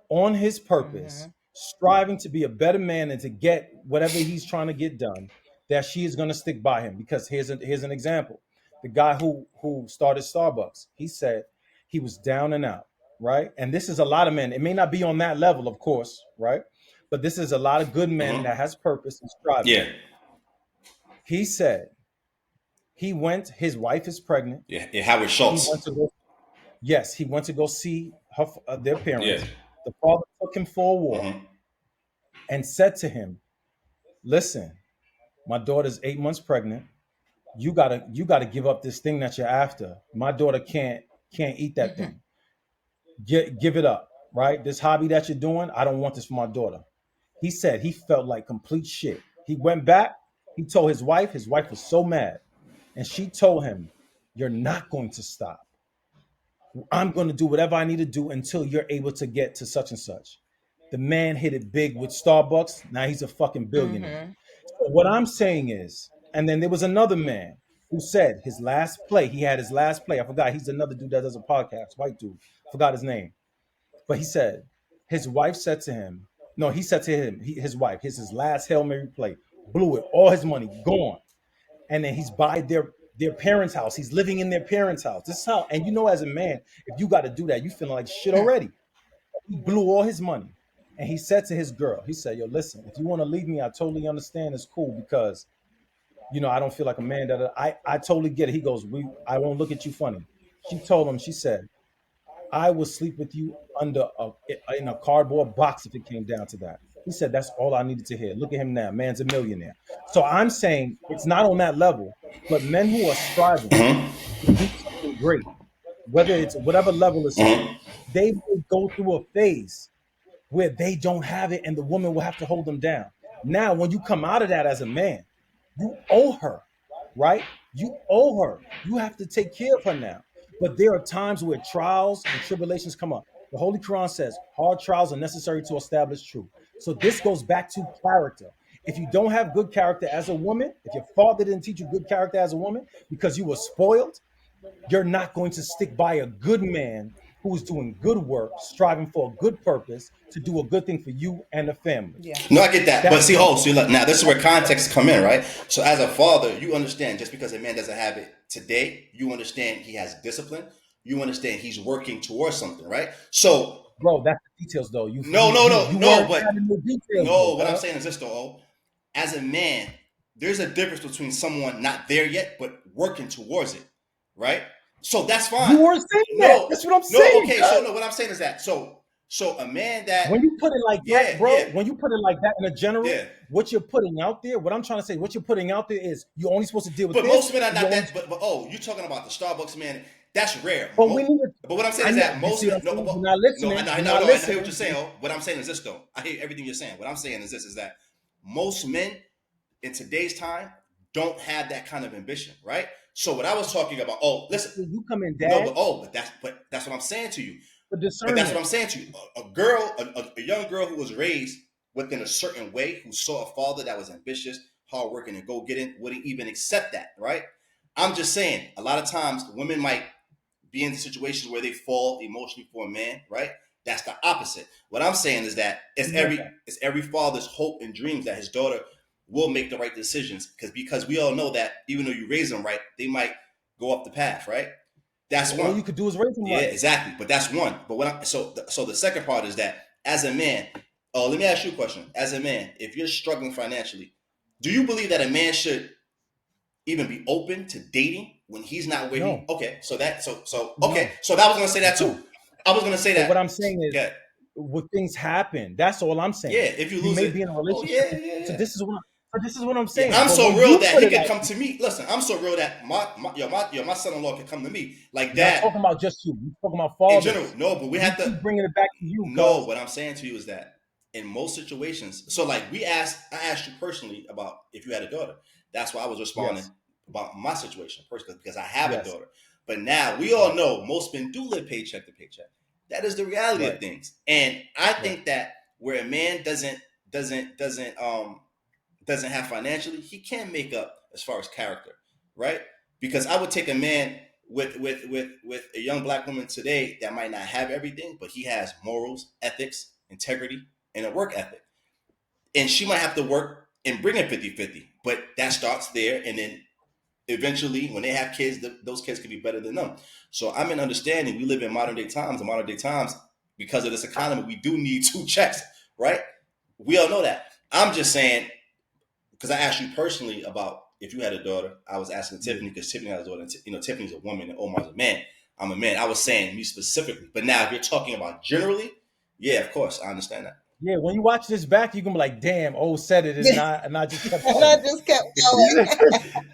Speaker 2: on his purpose,
Speaker 3: Hmm.
Speaker 2: striving to be a better man and to get whatever he's trying to get done, that she is going to stick by him. Because here's an example: the guy who started Starbucks, he said he was down and out, right? And this is a lot of men. It may not be on that level, of course, right? But this is a lot of good men
Speaker 1: Mm-hmm.
Speaker 2: that has purpose and striving.
Speaker 1: Yeah.
Speaker 2: He said he went. His wife is pregnant.
Speaker 1: Yeah. Yeah. Howard
Speaker 2: He went
Speaker 1: Schultz.
Speaker 2: to go. Yes, he went to go see their
Speaker 1: Yeah.
Speaker 2: parents. The father took him for a walk
Speaker 1: Mm-hmm.
Speaker 2: and said to him, "Listen, my daughter's 8 months pregnant. You gotta give up this thing that you're after. My daughter can't eat that
Speaker 3: Hmm.
Speaker 2: thing. Give it up, right? This hobby that you're doing, I don't want this for my daughter." He said he felt like complete shit. He went back. He told his wife. His wife was so mad, and she told him, "You're not going to stop. I'm going to do whatever I need to do until you're able to get to such and such." The man hit it big with Starbucks. Now he's a fucking billionaire.
Speaker 3: Hmm.
Speaker 2: So what I'm saying is, and then there was another man who said his last play, he had his last play. I forgot. He's another dude that does a podcast, white dude. Forgot his name. But he said his wife said to him, no, he said to him, his wife, his last Hail Mary play, blew it, all his money gone. And then he's by their parents' house. He's living in their parents' house. This is how, and you know, as a man, if you got to do that, you feeling like shit already. He blew all his money. And he said to his girl, he said, yo, listen, if you want to leave me, I totally understand. It's cool because, you know, I don't feel like a man that I totally get it. He goes, I won't look at you funny. She told him, she said, I would sleep with you in a cardboard box if it came down to that. He said, that's all I needed to hear. Look at him now. Man's a millionaire. So I'm saying it's not on that level, but men who are striving to do something great, whether it's whatever level it's on, they will go through a phase where they don't have it and the woman will have to hold them down. Now, when you come out of that as a man, you owe her, right? You owe her. You have to take care of her now. But there are times where trials and tribulations come up. The Holy Quran says hard trials are necessary to establish truth. So this goes back to character. If you don't have good character as a woman, if your father didn't teach you good character as a woman because you were spoiled, you're not going to stick by a good man who is doing good work, striving for a good purpose to do a good thing for you and the family.
Speaker 3: Yeah.
Speaker 1: No, I get that. But
Speaker 2: That's
Speaker 1: see, so look, now this is where context come in, right? So as a father, you understand just because a man doesn't have it today, you understand he has discipline. You understand he's working towards something, right? So
Speaker 2: bro, that's the details though. You
Speaker 1: no,
Speaker 2: weren't
Speaker 1: but
Speaker 2: adding the details,
Speaker 1: no,
Speaker 2: bro,
Speaker 1: what I'm
Speaker 2: huh?
Speaker 1: saying is this though. As a man, there's a difference between someone not there yet, but working towards it, right? So that's fine.
Speaker 2: You weren't saying that.
Speaker 1: No,
Speaker 2: That's what I'm
Speaker 1: no,
Speaker 2: saying.
Speaker 1: okay.
Speaker 2: Cuz.
Speaker 1: So no, what I'm saying is that so a man that
Speaker 2: When you put it like that, bro,
Speaker 1: yeah,
Speaker 2: when you put it like that in a general,
Speaker 1: yeah.
Speaker 2: what you're putting out there, what I'm trying to say, what you're putting out there is you're only supposed to deal with
Speaker 1: But
Speaker 2: this.
Speaker 1: most men are
Speaker 2: You
Speaker 1: not
Speaker 2: only,
Speaker 1: that. But oh, you're talking about the Starbucks man. That's rare.
Speaker 2: but we need to.
Speaker 1: But what I'm saying
Speaker 2: I
Speaker 1: is
Speaker 2: know.
Speaker 1: that
Speaker 2: You
Speaker 1: most
Speaker 2: see what
Speaker 1: men.
Speaker 2: I'm
Speaker 1: No,
Speaker 2: saying?
Speaker 1: but,
Speaker 2: You're not
Speaker 1: no,
Speaker 2: listening.
Speaker 1: I
Speaker 2: You're
Speaker 1: know,
Speaker 2: not
Speaker 1: I hear
Speaker 2: listening.
Speaker 1: what you're saying. Oh, what I'm saying is this though. I hear everything you're saying. What I'm saying is this: is that most men in today's time don't have that kind of ambition, right? So what I was talking about. Oh, listen.
Speaker 2: You come in,
Speaker 1: No,
Speaker 2: dad,
Speaker 1: but that's what I'm saying to you.
Speaker 2: for
Speaker 1: But that's what
Speaker 2: discernment.
Speaker 1: I'm saying to you. A girl, a young girl who was raised within a certain way, who saw a father that was ambitious, hardworking, and go getting, wouldn't even accept that, right? I'm just saying, a lot of times women might be in situations where they fall emotionally for a man, right? That's the opposite. What I'm saying is that it's every father's hope and dreams that his daughter will make the right decisions because we all know that even though you raise them right, they might go up the path, right? That's
Speaker 2: All
Speaker 1: one.
Speaker 2: you could do is raise them
Speaker 1: Yeah,
Speaker 2: right.
Speaker 1: exactly. But that's one. But so the second part is that as a man, oh, let me ask you a question. As a man, if you're struggling financially, do you believe that a man should even be open to dating when he's not where he?
Speaker 2: No,
Speaker 1: Okay, so okay,
Speaker 2: no,
Speaker 1: so that was gonna say that too.
Speaker 2: no.
Speaker 1: I was gonna say
Speaker 2: But what
Speaker 1: that.
Speaker 2: I'm saying is,
Speaker 1: Yeah,
Speaker 2: what things happen. That's all I'm saying.
Speaker 1: yeah. If you
Speaker 2: You
Speaker 1: lose
Speaker 2: may
Speaker 1: it,
Speaker 2: be in a
Speaker 1: oh
Speaker 2: relationship.
Speaker 1: yeah, yeah,
Speaker 2: So
Speaker 1: yeah.
Speaker 2: this is what I'm
Speaker 1: Yeah,
Speaker 2: saying.
Speaker 1: I'm
Speaker 2: But
Speaker 1: so
Speaker 2: when
Speaker 1: real
Speaker 2: you
Speaker 1: that
Speaker 2: put
Speaker 1: he
Speaker 2: it
Speaker 1: could
Speaker 2: out,
Speaker 1: come to me. Listen, I'm so real that my son-in-law could come to me like
Speaker 2: I'm not
Speaker 1: dad.
Speaker 2: talking about just you. I'm talking about
Speaker 1: In general,
Speaker 2: fathers.
Speaker 1: no, but we
Speaker 2: You
Speaker 1: have to.
Speaker 2: keep bringing it back to you,
Speaker 1: No,
Speaker 2: cuz.
Speaker 1: what I'm saying to you is that in most situations, so like I asked you personally about if you had a daughter. That's why I was responding
Speaker 2: Yes,
Speaker 1: about my situation personally because I have a
Speaker 2: yes,
Speaker 1: daughter. But now we all
Speaker 2: right,
Speaker 1: know most men do live paycheck to paycheck. That is the reality of
Speaker 2: right,
Speaker 1: things, and I
Speaker 2: right.
Speaker 1: think that where a man doesn't have financially, he can make up as far as character, right? Because I would take a man with a young black woman today that might not have everything, but he has morals, ethics, integrity, and a work ethic. And she might have to work and bring it 50-50. But that starts there. And then eventually, when they have kids, those kids can be better than them. So I'm in understanding we live in modern day times. In modern day times, because of this economy, we do need two checks, right? We all know that. I'm just saying, because I asked you personally about if you had a daughter. I was asking
Speaker 2: Yeah,
Speaker 1: Tiffany because Tiffany has a daughter. And Tiffany's a woman and Omar's a man. I'm a man. I was saying me specifically. But now, if you're talking about generally, yeah, of course, I understand that.
Speaker 2: yeah. When you watch this back, you're gonna be like, "Damn, oh said it," and I just kept
Speaker 3: And I
Speaker 2: going.
Speaker 3: just kept going.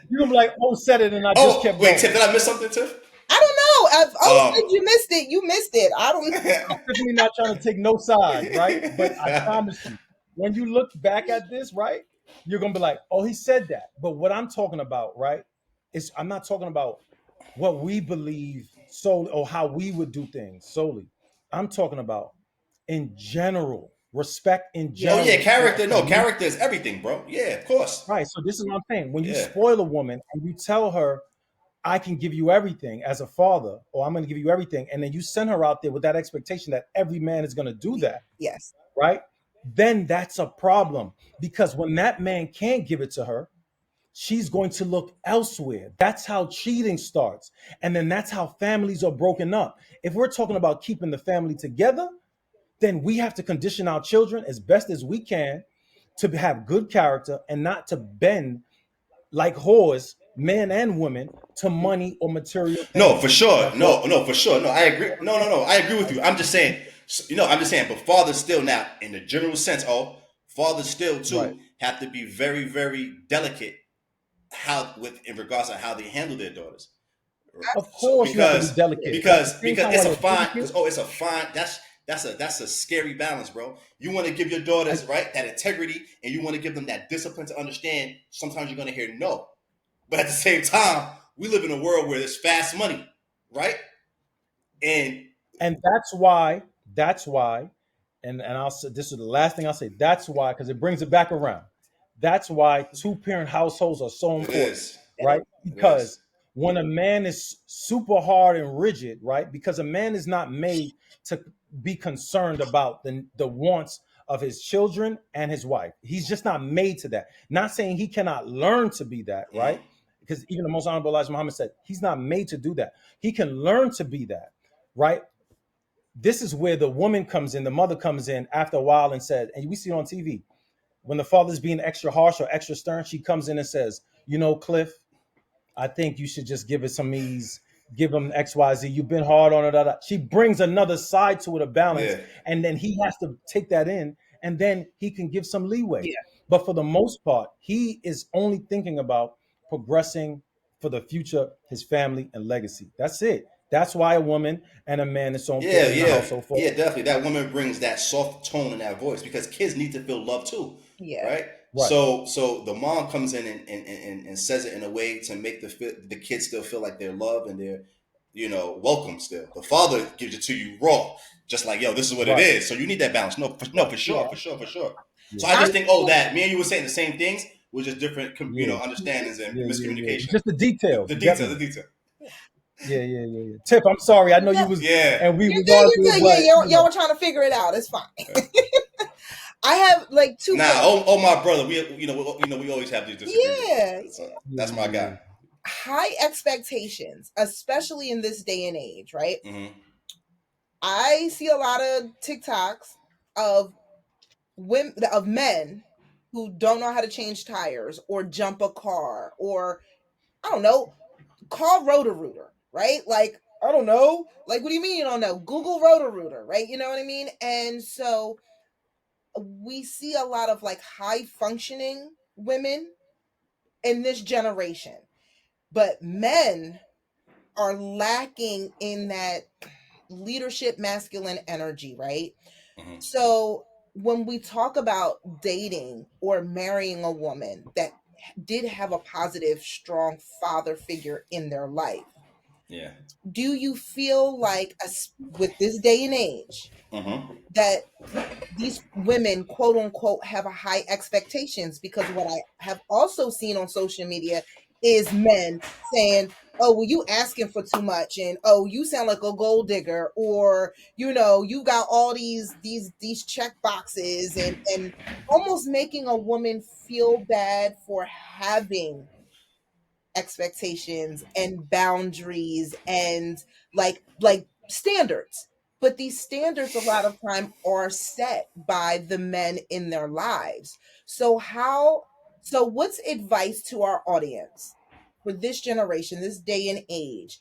Speaker 2: You're gonna be like, "Oh said it," and I just
Speaker 1: Oh,
Speaker 2: kept
Speaker 1: wait,
Speaker 2: going.
Speaker 1: Tiff, did I miss something, Tiff?
Speaker 3: I don't know. Oh,
Speaker 1: Um,
Speaker 3: said you missed it. You missed it. I don't know.
Speaker 2: Tiffany not trying to take no sides, right? But I promise you, when you look back at this, right, you're gonna be like, "Oh, he said that." But what I'm talking about, right, is I'm not talking about what we believe solely or how we would do things solely. I'm talking about in general. respect in
Speaker 3: Yeah.
Speaker 1: Oh yeah,
Speaker 2: general for a
Speaker 1: character. No,
Speaker 2: community.
Speaker 1: character is everything, bro. Yeah, of course.
Speaker 2: Right. So this is what I'm saying. When you
Speaker 1: Yeah.
Speaker 2: spoil a woman and you tell her, I can give you everything as a father, or I'm going to give you everything, and then you send her out there with that expectation that every man is going to do that,
Speaker 3: Yes.
Speaker 2: right? Then that's a problem, because when that man can't give it to her, she's going to look elsewhere. That's how cheating starts. And then that's how families are broken up. If we're talking about keeping the family together, then we have to condition our children as best as we can to have good character and not to bend like whores, men and women, to money or material
Speaker 1: No, for
Speaker 2: things.
Speaker 1: sure.
Speaker 2: That's all.
Speaker 1: No, for sure. No, I agree. No. I agree with you. I'm just saying. I'm just saying. But fathers still now, in the general sense, fathers still
Speaker 2: Right.
Speaker 1: too have to be very, very delicate how with in regards to how they handle their daughters.
Speaker 2: Of
Speaker 1: So
Speaker 2: course, you have to be
Speaker 1: because
Speaker 3: Yeah.
Speaker 2: delicate, but at the same time,
Speaker 1: it's
Speaker 2: while
Speaker 1: a
Speaker 2: you're
Speaker 1: fine
Speaker 2: delicate,
Speaker 1: it's a fine that's a scary balance, bro. You want to give your
Speaker 2: I,
Speaker 1: daughters right that integrity, and you want to give them that discipline to understand. Sometimes you're gonna hear no, but at the same time, we live in a world where there's fast money, right? And
Speaker 2: and that's why, and I'll say this is the last thing I'll say. That's why, because it brings it back around. That's why two-parent households are so
Speaker 1: it
Speaker 2: important,
Speaker 1: is,
Speaker 2: right?
Speaker 1: it is.
Speaker 2: Because when a man is super hard and rigid, right? Because a man is not made to be concerned about the wants of his children and his wife. He's just not made to that. Not saying he cannot learn to be that,
Speaker 1: Mhm.
Speaker 2: right? Because even the most honorable Elijah Muhammad said he's not made to do that. He can learn to be that, right? This is where the woman comes in, the mother comes in after a while and says, and we see it on TV, when the father's being extra harsh or extra stern, she comes in and says, Cliff, I think you should just give it some ease, give him XYZ. You've been hard on it. Da, da. She brings another side to it, a balance,
Speaker 1: Yeah.
Speaker 2: and then he has to take that in, and then he can give some leeway.
Speaker 3: Yeah.
Speaker 2: But for the most part, he is only thinking about progressing for the future, his family, and legacy. That's it. That's why a woman and a man is so
Speaker 1: Yeah,
Speaker 2: important in the
Speaker 1: yeah,
Speaker 2: household for.
Speaker 1: yeah, definitely. That woman brings that soft tone in that voice because kids need to feel love too,
Speaker 3: Yeah.
Speaker 1: right?
Speaker 2: Right.
Speaker 1: So the mom comes in and says it in a way to make the kids still feel like they're loved and they're welcome still. The father gives it to you raw, just like yo, this is what it
Speaker 2: Right.
Speaker 1: is. So you need that balance. No,
Speaker 2: Right.
Speaker 1: for sure,
Speaker 3: Yeah.
Speaker 1: So
Speaker 2: Yeah.
Speaker 1: I
Speaker 3: I'm
Speaker 1: just think, oh, that me and you were saying the same things, with just different,
Speaker 2: Yeah.
Speaker 1: understandings and
Speaker 2: Yeah.
Speaker 1: miscommunication.
Speaker 2: Just the details.
Speaker 1: The
Speaker 2: You get
Speaker 1: detail,
Speaker 2: me?
Speaker 1: the detail.
Speaker 2: Yeah. Tip, I'm sorry. I know you
Speaker 3: yeah,
Speaker 2: was,
Speaker 1: Yeah.
Speaker 2: and we
Speaker 3: you're
Speaker 2: was
Speaker 3: good, you're
Speaker 2: arguing,
Speaker 3: good. Yeah,
Speaker 2: but
Speaker 3: y'all were trying to figure it out. It's fine. I have like two
Speaker 1: Nah,
Speaker 3: points.
Speaker 1: my brother. We always have these disagreements.
Speaker 3: Yeah.
Speaker 1: So that's my
Speaker 2: yeah.
Speaker 1: guy.
Speaker 3: High expectations, especially in this day and age, right?
Speaker 1: Hmm.
Speaker 3: I see a lot of TikToks of women, of men who don't know how to change tires or jump a car, or I don't know, call Roto-Rooter, right? Like, I don't know. Like, what do you mean you don't know? Google Roto-Rooter, right? You know what I mean? And so we see a lot of like high functioning women in this generation, but men are lacking in that leadership masculine energy, right?
Speaker 1: Hmm.
Speaker 3: So when we talk about dating or marrying a woman that did have a positive, strong father figure in their life,
Speaker 1: Yeah.
Speaker 3: do you feel like, with this day and age,
Speaker 1: Hmm.
Speaker 3: that these women, quote unquote, have a high expectations? Because what I have also seen on social media is men saying, oh, well, you asking for too much, and oh, you sound like a gold digger, or you got all these check boxes, and almost making a woman feel bad for having expectations and boundaries and like standards. But these standards a lot of time are set by the men in their lives. So what's advice to our audience for this generation, this day and age?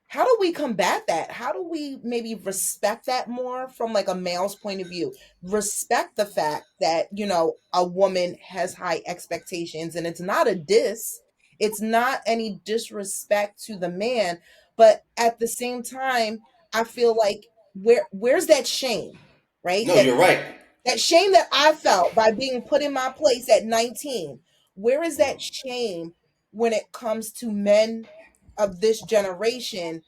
Speaker 3: How do we combat that? How do we maybe respect that more from like a male's point of view? Respect the fact that, a woman has high expectations, and it's not a diss. It's not any disrespect to the man, but at the same time, I feel like where's that shame, right?
Speaker 1: No,
Speaker 3: That
Speaker 1: you're right.
Speaker 3: that shame that I felt by being put in my place at 19. Where is
Speaker 1: Mhm.
Speaker 3: that shame when it comes to men of this generation,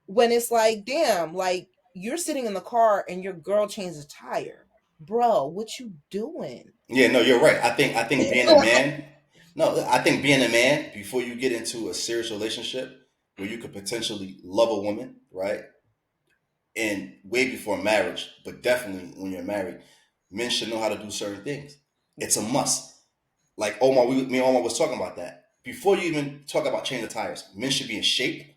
Speaker 3: when it's like, damn, like you're sitting in the car and your girl changes a tire. bro, what you doing?
Speaker 1: Yeah, no, you're right. I think being a man. No, I think being a man before you get into a serious relationship where you could potentially love a woman, right? And way before marriage, but definitely when you're married, men should know how to do certain things. It's a must. Like Omar, me and Omar was talking about that. Before you even talk about changing the tires, men should be in shape.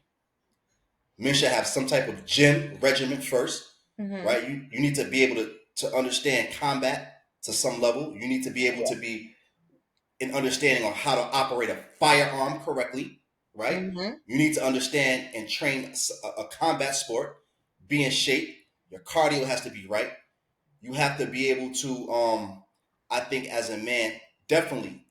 Speaker 1: Men should have some type of gym regimen first,
Speaker 3: Mm-hmm.
Speaker 1: right? You need to be able to understand combat to some level. You need to be able
Speaker 3: Yeah.
Speaker 1: to be an understanding on how to operate a firearm correctly, right?
Speaker 3: Mm-hmm.
Speaker 1: You need to understand and train a combat sport, be in shape. Your cardio has to be right. You have to be able to, I think, as a man, definitely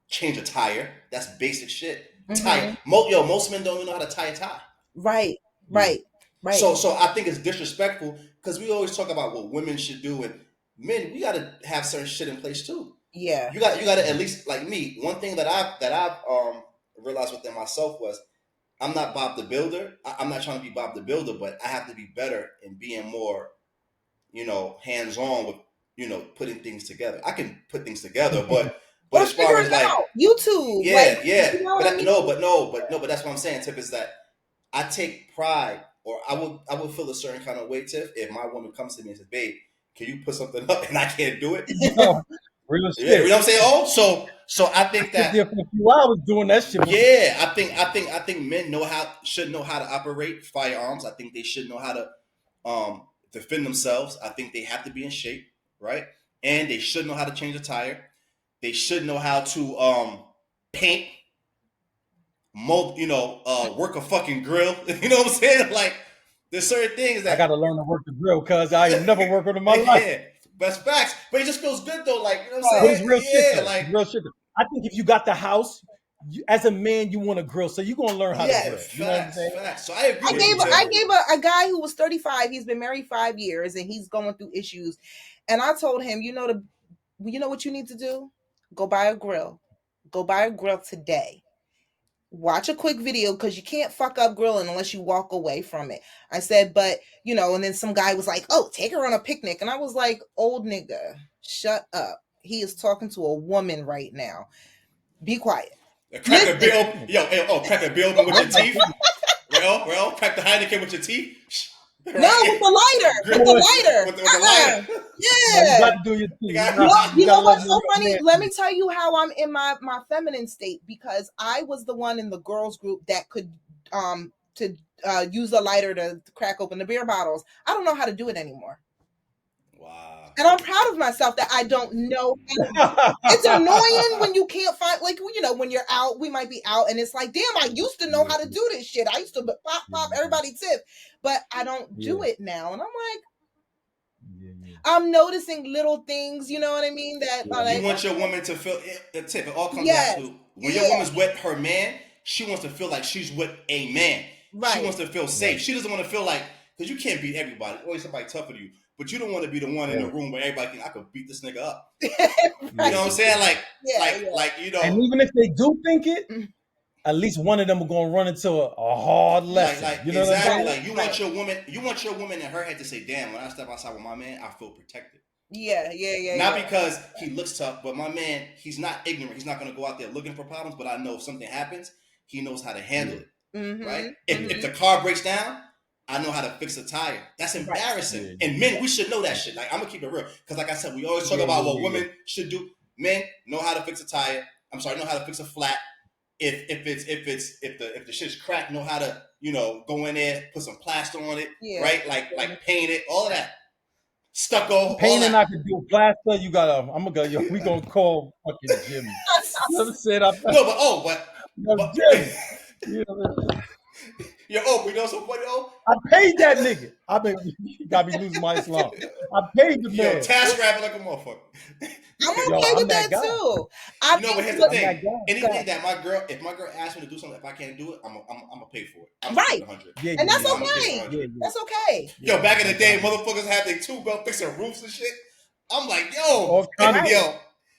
Speaker 1: change a tire. That's basic shit. Tire.
Speaker 3: Mm-hmm.
Speaker 1: Most men don't even know how to tie a tie.
Speaker 3: Right.
Speaker 2: Yeah.
Speaker 3: Right. Right.
Speaker 1: So I think it's disrespectful because we always talk about what women should do, and men, we got to have certain shit in place too.
Speaker 3: Yeah.
Speaker 1: You got to at least, like me. One thing that I've realized within myself was I'm not Bob the Builder. I'm not trying to be Bob the Builder, but I have to be better in being more, hands on with, putting things together. I can put things together, but
Speaker 3: Or
Speaker 1: as far
Speaker 3: figure
Speaker 1: as
Speaker 3: it
Speaker 1: like,
Speaker 3: out. YouTube. Like,
Speaker 1: yeah, yeah,
Speaker 3: you know
Speaker 1: but
Speaker 3: what I mean?
Speaker 1: but that's what I'm saying, Tiff, is that I take pride, or I would feel a certain kind of way, Tiff, if my woman comes to me and says, "Babe, can you put something up?" and I can't do it.
Speaker 2: Yo, real
Speaker 1: Yeah, you know
Speaker 2: shit.
Speaker 1: what I'm saying? Oh, so I
Speaker 2: I
Speaker 1: think
Speaker 2: sit
Speaker 1: that
Speaker 2: there for a few hours doing that shit.
Speaker 1: yeah, I think men should know how to operate firearms. I think they should know how to defend themselves. I think they have to be in shape, right? And they should know how to change a tire. They should know how to paint, mold, work a fucking grill. You know what I'm saying? Like there's certain things
Speaker 2: I got
Speaker 1: that
Speaker 2: to learn to work the grill because I ain't never worked on in my life.
Speaker 1: yeah, best facts. But it just feels good though. Like, you know what I'm
Speaker 3: Oh,
Speaker 2: But it's
Speaker 1: saying?
Speaker 2: real shit
Speaker 1: Yeah,
Speaker 2: though.
Speaker 1: like
Speaker 2: It's real shit. I think if you got the house, as a man, you want to grill, so you're gonna learn how to
Speaker 3: yeah.
Speaker 1: yeah,
Speaker 2: grill. You know what I'm
Speaker 1: facts,
Speaker 2: saying?
Speaker 1: facts. So I agree
Speaker 3: I
Speaker 1: with
Speaker 3: gave
Speaker 1: you,
Speaker 3: a, I
Speaker 1: Tiff.
Speaker 3: gave a guy who was 35. He's been married 5 years and he's going through issues. And I told him, you know what you need to do? Go buy a grill. Go buy a grill today. Watch a quick video because you can't fuck up grilling unless you walk away from it. I said, but and then some guy was like, "Oh, take her on a picnic," and I was like, "Old nigga, shut up." He is talking to a woman right now. Be quiet.
Speaker 1: Crack a
Speaker 3: Listen,
Speaker 1: beer, crack a beer open with your teeth. Well, crack the Heineken with your teeth.
Speaker 3: no,
Speaker 1: Right?
Speaker 3: with the lighter,
Speaker 1: Grip
Speaker 3: with the
Speaker 2: Boy,
Speaker 3: lighter.
Speaker 1: with the lighter.
Speaker 2: no, you
Speaker 3: Yeah.
Speaker 2: got to do your thing.
Speaker 1: You
Speaker 2: You,
Speaker 1: got-
Speaker 3: No,
Speaker 2: you
Speaker 3: you
Speaker 2: got to
Speaker 3: know
Speaker 2: let
Speaker 3: what's
Speaker 2: me
Speaker 3: so
Speaker 2: know your
Speaker 3: funny?
Speaker 2: man.
Speaker 3: Let me tell you how I'm in my feminine state because I was the one in the girls group that could to use a lighter to crack open the beer bottles. I don't know how to do it anymore.
Speaker 1: Wow.
Speaker 3: And I'm proud of myself that I don't know. It's annoying when you can't find, like, when you're out, we might be out and it's like, damn, I used to know
Speaker 2: Yeah,
Speaker 3: how to do this shit. I used to pop everybody tip, but I don't
Speaker 2: yeah,
Speaker 3: do it now. And I'm like,
Speaker 2: yeah.
Speaker 3: I'm noticing little things, you know what I mean? That are
Speaker 1: You
Speaker 3: like,
Speaker 1: want your woman to feel the tip. It all comes down
Speaker 3: yes,
Speaker 1: to when your
Speaker 3: yeah,
Speaker 1: woman's with her man, she wants to feel like she's with a man. She
Speaker 3: right.
Speaker 1: wants to feel safe. She doesn't want to feel like, because you can't beat everybody. Always somebody tougher than you. But you don't want to be the one in the
Speaker 2: Right.
Speaker 1: room where everybody think I could beat this nigga up. You
Speaker 3: Right.
Speaker 1: know what I'm saying? Like,
Speaker 3: Yeah,
Speaker 1: like,
Speaker 3: yeah.
Speaker 1: like,
Speaker 2: And even if they do think it,
Speaker 3: Mm.
Speaker 2: at least one of them are gonna run into a hard lesson.
Speaker 1: like
Speaker 2: You know what I'm
Speaker 1: exactly.
Speaker 2: saying?
Speaker 1: Like you want your woman in her head to say, "Damn, when I step outside with my man, I feel protected."
Speaker 3: Yeah, yeah.
Speaker 1: Not because he looks tough, but my man, he's not ignorant. He's not going to go out there looking for problems. But I know if something happens, he knows how to handle it.
Speaker 3: Mm-hmm.
Speaker 1: Right?
Speaker 3: Mm-hmm.
Speaker 1: If the car breaks down, I know how to fix a tire. That's embarrassing.
Speaker 2: Yeah.
Speaker 1: And men, we should know that shit. Like I'm gonna keep it real, because like I said, we always talk about what women should do. Men know how to fix a tire. Know how to fix a flat. If the shit's cracked, know how to go in there, put some plaster on it, right? Like paint it, all of that. Stucco,
Speaker 2: Painting, I could do plaster. You gotta. I'm gonna go. We gonna call fucking Jimmy. You know what I'm saying?
Speaker 1: No, but
Speaker 2: Jimmy. You know,
Speaker 1: we know so funny.
Speaker 2: I paid that nigga. I mean, you got me losing my Islam. I paid the man.
Speaker 1: Task rabbit like a motherfucker.
Speaker 3: I'm okay with that too.
Speaker 1: But here's the thing: anything that if my girl asks me to do something, if I can't do it, I'm gonna pay for it.
Speaker 3: Right.
Speaker 2: Yeah,
Speaker 3: and that's okay. That's okay.
Speaker 1: Yo, back in the day, motherfuckers had their 2 belt fixing roofs and shit. I'm like, yo,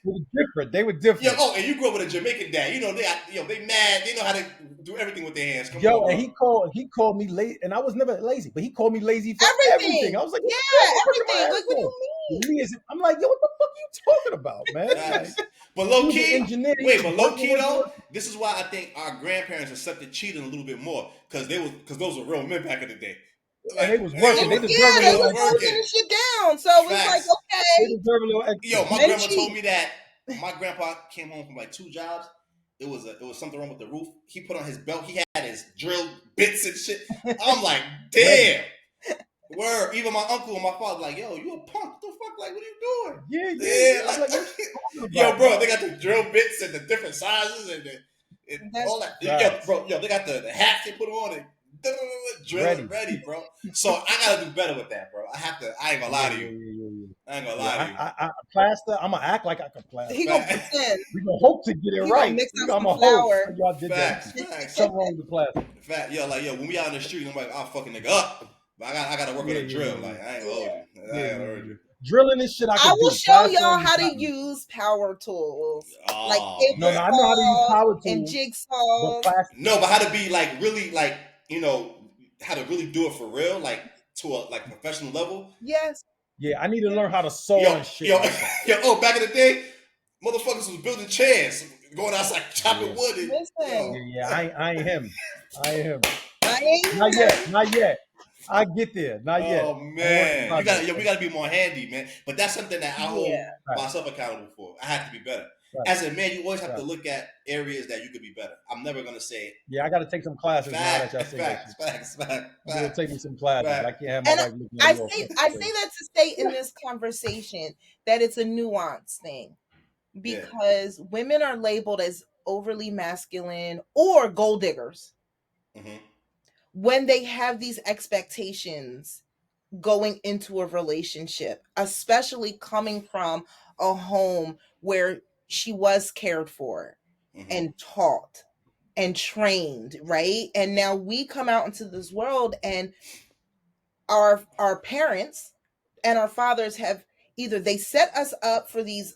Speaker 2: were different. They were
Speaker 1: Yo,
Speaker 2: different.
Speaker 1: oh, and you grew up with a Jamaican dad. You know they mad. They know how to do everything with their hands. Come
Speaker 2: Yo,
Speaker 1: on,
Speaker 2: and
Speaker 1: bro.
Speaker 2: he called me late, and I was never lazy, but he called me lazy for everything. I
Speaker 3: Everything.
Speaker 2: was like,
Speaker 3: Yeah,
Speaker 2: "What
Speaker 3: everything. Like, what do you mean?
Speaker 2: I'm like, yo, what the fuck are you talking about, man? Like,
Speaker 1: Facts. But low
Speaker 2: he was an
Speaker 1: key,
Speaker 2: engineer.
Speaker 1: wait, but low key though, this is why I think our grandparents accepted cheating a little bit more because those were real men back in the day.
Speaker 2: And they was
Speaker 3: They
Speaker 2: working. They
Speaker 3: was,
Speaker 2: deserve a
Speaker 3: they
Speaker 2: little
Speaker 3: was
Speaker 2: extra.
Speaker 3: holding the shit down. So it was like,
Speaker 1: Facts.
Speaker 2: They
Speaker 3: okay.
Speaker 2: deserve a little extra.
Speaker 1: Yo, my
Speaker 3: Men
Speaker 1: grandma told
Speaker 3: cheat.
Speaker 1: me that my grandpa came home from like 2 jobs. It was something wrong with the roof. He put on his belt. He had his drill bits and shit. I'm like, damn. Word. Even my uncle and my father like, yo, you a punk? What the fuck? Like, what are you doing?
Speaker 2: Yeah.
Speaker 1: Like,
Speaker 2: Like, what you talking
Speaker 1: yo,
Speaker 2: about,
Speaker 1: bro, they got the drill bits and the different sizes and
Speaker 3: That's
Speaker 1: all that.
Speaker 2: facts.
Speaker 1: Yo, they got the hats they put on and drill ready, bro. So I gotta do better with that, bro. I ain't gonna lie to you. I ain't gonna lie to you.
Speaker 2: I plaster. I'm gonna act like I can plaster.
Speaker 3: He gonna pretend.
Speaker 2: We gonna hope to get it
Speaker 3: He
Speaker 2: right.
Speaker 3: gonna mix up
Speaker 2: I'm
Speaker 3: some
Speaker 2: gonna
Speaker 3: flour.
Speaker 2: hope y'all did
Speaker 1: Facts,
Speaker 2: that.
Speaker 1: facts.
Speaker 2: Something wrong with the plaster.
Speaker 1: Fact, yo, when we out in the street, I'm like, I'll fucking nigga up. But I gotta work on a drill. Like, I ain't gonna hold you. I ain't gonna hold you.
Speaker 2: Drilling this shit I can
Speaker 3: I will
Speaker 2: do.
Speaker 3: show
Speaker 2: Plastering
Speaker 3: y'all
Speaker 2: is
Speaker 3: how
Speaker 2: not
Speaker 3: to
Speaker 2: me.
Speaker 3: use power tools. Like
Speaker 1: Oh,
Speaker 2: No,
Speaker 1: man.
Speaker 2: I know how to use power
Speaker 3: and
Speaker 2: tools, but
Speaker 3: jigsaws.
Speaker 2: plaster.
Speaker 1: No, but how to be like really like, how to really do it for real, like to a like professional level.
Speaker 3: Yes.
Speaker 2: Yeah, I need to learn how to saw
Speaker 1: Yo,
Speaker 2: and shit.
Speaker 1: yo,
Speaker 2: like that.
Speaker 1: yo, oh, back in the day, motherfuckers was building chairs, going outside chopping wood. And,
Speaker 3: Listen.
Speaker 2: Yeah, I ain't him. I ain't him.
Speaker 3: I ain't
Speaker 2: Not
Speaker 3: him.
Speaker 2: yet. Not yet. I get there. Not yet.
Speaker 1: Oh man, we gotta be more handy, man. But that's something that I hold myself accountable for. I have to be better.
Speaker 2: Right.
Speaker 1: As a man, you always have to look at areas that you could be better. I'm never gonna say
Speaker 2: Yeah, I got to take some classes now that y'all say
Speaker 1: facts.
Speaker 2: I'm gonna take me some classes.
Speaker 1: Fact.
Speaker 2: I can't have my
Speaker 3: And
Speaker 2: wife looking at me.
Speaker 3: I say that to say in this conversation that it's a nuance thing because women are labeled as overly masculine or gold diggers when they have these expectations going into a relationship, especially coming from a home where she was cared for and taught and trained, right? And now we come out into this world and our parents and our fathers have either they set us up for these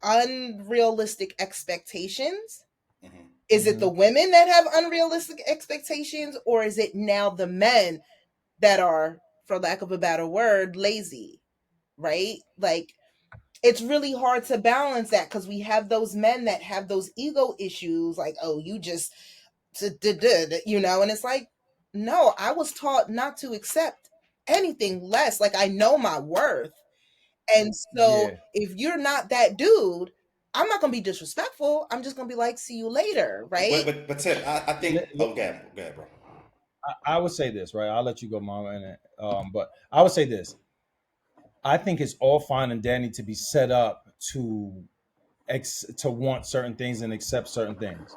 Speaker 3: unrealistic expectations. Is it the women that have unrealistic expectations, or is it now the men that are, for lack of a better word, lazy, right? Like, it's really hard to balance that because we have those men that have those ego issues, like, oh, you just, and it's like, no, I was taught not to accept anything less. Like, I know my worth. And so if you're not that dude, I'm not going to be disrespectful. I'm just going to be like, see you later, right?
Speaker 1: But Tim, I think, go ahead, bro.
Speaker 2: I would say this, right? I'll let you go, Mama. But I would say this. I think it's all fine and dandy to be set up to want certain things and accept certain things.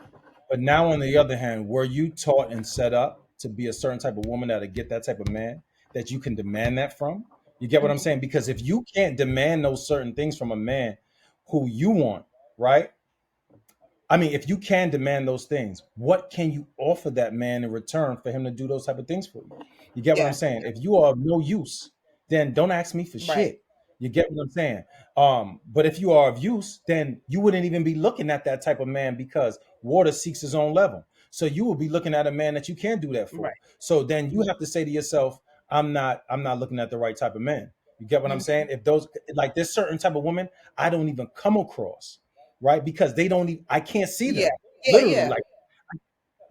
Speaker 2: But now, on the other hand, were you taught and set up to be a certain type of woman that'll get that type of man that you can demand that from? You get what I'm saying? Because if you can't demand those certain things from a man who you want, right? I mean, if you can demand those things, what can you offer that man in return for him to do those type of things for you? You get what I'm saying? If you are of no use, then don't ask me for shit. You get what I'm saying? But if you are of use, then you wouldn't even be looking at that type of man because water seeks his own level. So you will be looking at a man that you can't do that for.
Speaker 3: Right.
Speaker 2: So then you have to say to yourself, I'm not looking at the right type of man. You get what I'm saying? If those, like, there's certain type of women I don't even come across, right? Because they don't even, I can't see them. Literally, like,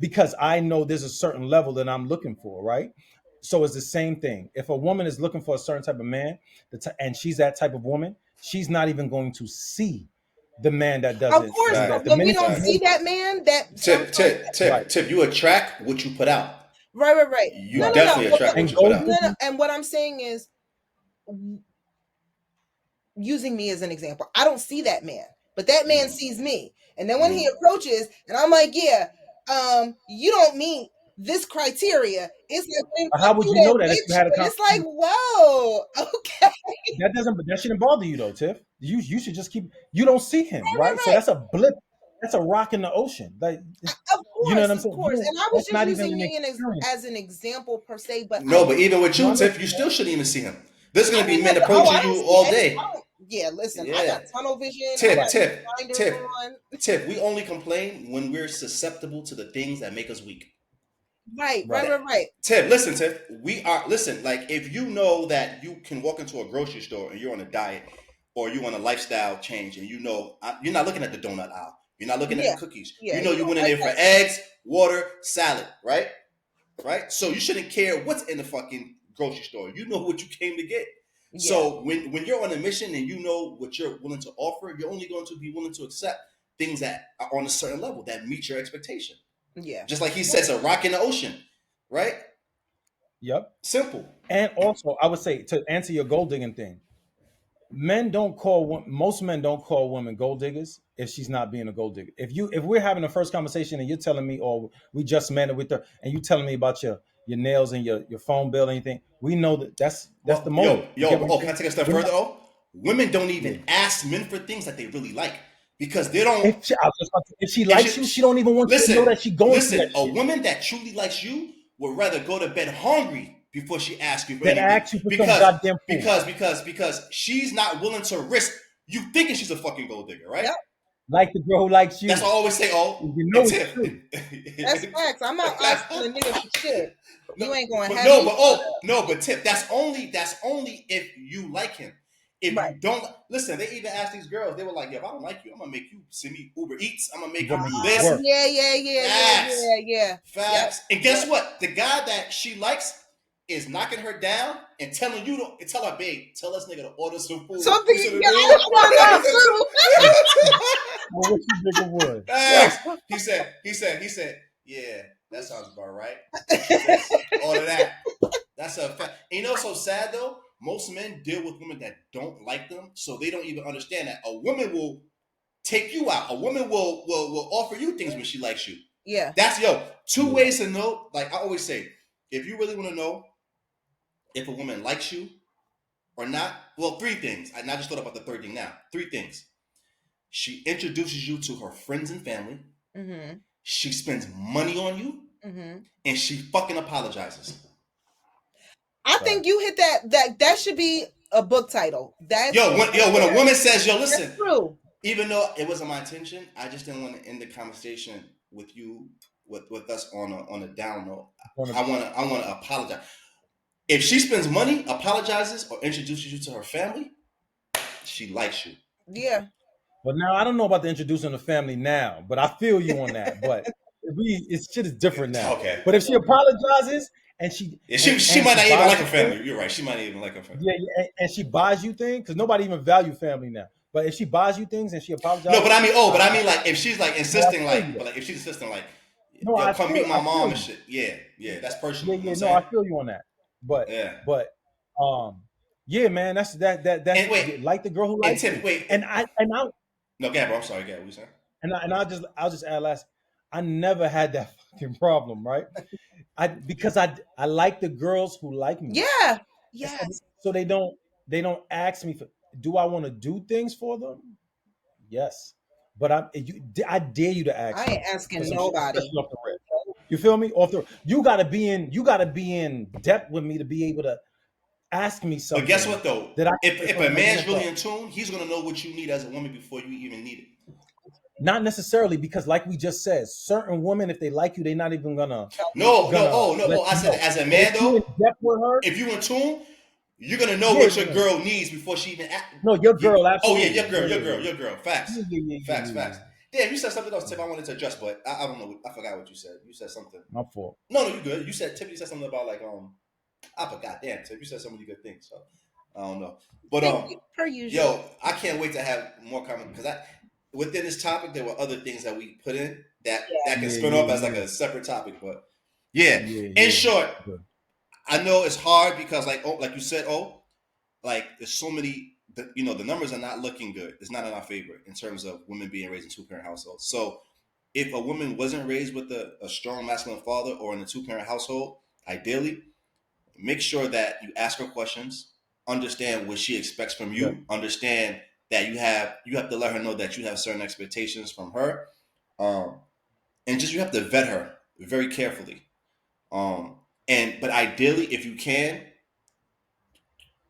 Speaker 2: because I know there's a certain level that I'm looking for, right? So it's the same thing. If a woman is looking for a certain type of man, and she's that type of woman, she's not even going to see the man that doesn't.
Speaker 3: Of course,
Speaker 2: that.
Speaker 3: when we don't see that man, that
Speaker 1: Tip, you attract what you put out.
Speaker 3: Right.
Speaker 1: You definitely attract what you put out.
Speaker 3: And what I'm saying is, using me as an example, I don't see that man, but that man sees me. And then when he approaches, and I'm like, you don't meet this criteria. It's like,
Speaker 2: how would you know that if you had a
Speaker 3: it's like, whoa, okay.
Speaker 2: That shouldn't bother you though, Tiff. You should just keep. You don't see him, right? So that's a blip. That's a rock in the ocean. Like,
Speaker 3: of course,
Speaker 2: you know what I'm saying?
Speaker 3: Of course. And I was just using me as an example per se, but
Speaker 1: but even with you, Tiff, you still shouldn't even see him. There's going to be men approaching you all day.
Speaker 3: Yeah, listen, I
Speaker 1: Yeah.
Speaker 3: got tunnel vision. I
Speaker 1: Tip,
Speaker 3: got
Speaker 2: Right.
Speaker 3: these
Speaker 1: tip,
Speaker 3: blinders
Speaker 1: tip,
Speaker 3: on.
Speaker 1: tip. We only complain when we're susceptible to the things that make us weak.
Speaker 3: Right, right,
Speaker 2: Right.
Speaker 3: right, right.
Speaker 1: Tip, listen, Tip. We are listen. Like if you know that you can walk into a grocery store and you're on a diet or you want a lifestyle change, and you know you're not looking at the donut aisle, you're not looking at the
Speaker 3: Yeah,
Speaker 1: cookies. You
Speaker 3: yeah.
Speaker 1: know
Speaker 3: You
Speaker 1: you
Speaker 3: don't
Speaker 1: went in
Speaker 3: like
Speaker 1: there for
Speaker 3: that.
Speaker 1: eggs, water, salad, right? Right. So you shouldn't care what's in the fucking grocery store. You know what you came to get.
Speaker 3: Yeah,
Speaker 1: So when you're on a mission and you know what you're willing to offer, you're only going to be willing to accept things that are on a certain level that meet your expectation.
Speaker 3: yeah.
Speaker 1: Just like he says, a rock in the ocean, right?
Speaker 2: Yep.
Speaker 1: Simple.
Speaker 2: And also, I would say to answer your gold digging thing, most men don't call women gold diggers if she's not being a gold digger. If we're having a first conversation and you're telling me, or we just met with her, and you telling me about your nails and your phone bill and anything, we know that's the
Speaker 1: Well,
Speaker 2: motive. You get what I'm
Speaker 1: can I
Speaker 2: saying?
Speaker 1: take a step
Speaker 2: We're
Speaker 1: further?
Speaker 2: not,
Speaker 1: Oh, women don't
Speaker 2: yeah.
Speaker 1: even ask men for things that they really like because they don't.
Speaker 2: If she
Speaker 1: If
Speaker 2: likes you, she don't even want you to know
Speaker 1: listen,
Speaker 2: that she going through that
Speaker 1: a
Speaker 2: shit.
Speaker 1: woman that truly likes you would rather go to bed hungry before she asks you for
Speaker 2: That
Speaker 1: anything
Speaker 2: asks you for some goddamn food.
Speaker 1: because she's not willing to risk you thinking she's a fucking gold digger, right?
Speaker 3: Yep,
Speaker 2: Like the girl who likes
Speaker 1: That's
Speaker 2: you.
Speaker 1: why I always say, oh,
Speaker 2: You
Speaker 1: and
Speaker 2: know it's
Speaker 1: Tiff.
Speaker 2: true.
Speaker 3: that's facts. I'm not asking a nigga for shit.
Speaker 1: No,
Speaker 3: You ain't gonna
Speaker 1: but
Speaker 3: have
Speaker 1: no,
Speaker 3: me
Speaker 1: but
Speaker 3: for
Speaker 1: oh no, but Tip, that's only if you like him.
Speaker 3: that.
Speaker 1: If
Speaker 3: Right.
Speaker 1: you don't listen, they even asked these girls, they were like, "Yo, if I don't like you, I'm gonna make you send me Uber Eats. I'm gonna
Speaker 2: You're
Speaker 1: make
Speaker 2: gonna
Speaker 1: you
Speaker 2: make
Speaker 1: do
Speaker 2: me
Speaker 1: this."
Speaker 2: work.
Speaker 3: Yeah, yeah, yeah, yeah,
Speaker 1: Facts,
Speaker 3: yeah, yeah. Yep,
Speaker 1: facts. And guess
Speaker 3: yep.
Speaker 1: what? The guy that she likes is knocking her down and telling you to tell her, babe, tell this nigga to order some food.
Speaker 3: Something.
Speaker 1: You see what
Speaker 3: Yeah,
Speaker 1: I
Speaker 3: I wanna know
Speaker 1: mean?
Speaker 2: Well, what you think it was?
Speaker 1: Thanks. He said, yeah, that sounds about right. Just order that. That's a fact. And you know what's so sad though? Most men deal with women that don't like them, so they don't even understand that a woman will take you out. A woman will offer you things when she likes you.
Speaker 3: Yeah.
Speaker 1: That's two
Speaker 2: Yeah.
Speaker 1: ways to know. Like I always say, if you really want to know if a woman likes you or not, well, three things. I just thought about the third thing now. Three things. She introduces you to her friends and family.
Speaker 3: Mm-hmm.
Speaker 1: She spends money on you,
Speaker 3: Mm-hmm.
Speaker 1: and she fucking apologizes.
Speaker 3: I think you hit that should be a book title. That's
Speaker 1: When a woman says, "Yo,
Speaker 3: that's
Speaker 1: listen,"
Speaker 3: true.
Speaker 1: even though it wasn't my intention, I just didn't want to end the conversation with you with us on a down note. I want to apologize. If she spends money, apologizes, or introduces you to her family, she likes you.
Speaker 3: Yeah.
Speaker 2: But now I don't know about the introducing the family now, but I feel you on that. But it's shit is different now.
Speaker 1: Okay.
Speaker 2: But if she apologizes and she
Speaker 1: Yeah, she
Speaker 2: and
Speaker 1: might not even
Speaker 2: buys
Speaker 1: like
Speaker 2: you
Speaker 1: her family.
Speaker 2: things-
Speaker 1: You're right. She might not even like her family.
Speaker 2: and she buys you things, because nobody even value family now. But if she buys you things and she apologizes,
Speaker 1: No, but I mean, like if she's like insisting, if she's insisting, like,
Speaker 2: no,
Speaker 1: yo,
Speaker 2: I
Speaker 1: come
Speaker 2: feel,
Speaker 1: meet my
Speaker 2: I feel
Speaker 1: mom
Speaker 2: you.
Speaker 1: and shit. Yeah, that's personal.
Speaker 2: Yeah,
Speaker 1: You know what
Speaker 2: no,
Speaker 1: I'm
Speaker 2: I
Speaker 1: saying?
Speaker 2: feel you on that. But
Speaker 1: Yeah.
Speaker 2: but yeah, man, that's
Speaker 1: And wait,
Speaker 2: like the girl who
Speaker 1: and
Speaker 2: likes
Speaker 1: Tip,
Speaker 2: you.
Speaker 1: wait.
Speaker 2: And I
Speaker 1: No, Gabby, I'm sorry, Gabby, what you saying?
Speaker 2: I'll just add last. I never had that fucking problem, right? Because I like the girls who like me.
Speaker 3: Yeah.
Speaker 2: And
Speaker 3: Yes.
Speaker 2: so they don't ask me for, do I want to do things for them? Yes. But I dare you to ask
Speaker 3: I
Speaker 2: me
Speaker 3: ain't
Speaker 2: for
Speaker 3: asking
Speaker 2: some shit,
Speaker 3: nobody.
Speaker 2: especially off the rip. You feel me? You gotta be in depth with me to be able to ask me
Speaker 1: But guess
Speaker 2: something
Speaker 1: what though?
Speaker 2: that I
Speaker 1: If a
Speaker 2: never
Speaker 1: man's
Speaker 2: even
Speaker 1: really
Speaker 2: thought.
Speaker 1: in tune, he's gonna know what you need as a woman before you even need it.
Speaker 2: Not necessarily, because like we just said, certain women, if they like you, they're not even gonna
Speaker 1: No, no,
Speaker 2: gonna
Speaker 1: oh no,
Speaker 2: let
Speaker 1: oh, I
Speaker 2: you
Speaker 1: said
Speaker 2: know.
Speaker 1: it as a
Speaker 2: But if
Speaker 1: man
Speaker 2: you in
Speaker 1: though.
Speaker 2: depth with her,
Speaker 1: If you in tune, you're gonna know
Speaker 2: yeah,
Speaker 1: what your girl needs before she even.
Speaker 2: no, your girl,
Speaker 1: Oh yeah,
Speaker 2: absolutely,
Speaker 1: your girl. Facts, facts,
Speaker 2: yeah.
Speaker 1: facts. Damn, you said something else, Tip. I wanted to address, but I don't know. I forgot what you said. You said something.
Speaker 2: My fault.
Speaker 1: No, you good. You said Tip. You said something about like I forgot. Damn, Tip. You said so many good things. So I don't know. But
Speaker 3: Thank you, per usual.
Speaker 1: yo, I can't wait to have more comments because within this topic there were other things that we put in that can
Speaker 2: Yeah,
Speaker 1: spin off as like a separate topic. But yeah,
Speaker 2: yeah,
Speaker 1: in short,
Speaker 2: Good.
Speaker 1: I know it's hard because like you said, like there's so many. The numbers are not looking good. It's not in our favor in terms of women being raised in two-parent households. So if a woman wasn't raised with a strong masculine father or in a two-parent household, ideally, make sure that you ask her questions, understand what she expects from you,
Speaker 2: Good.
Speaker 1: understand that you have to let her know that you have certain expectations from her, and just you have to vet her very carefully. But ideally, if you can,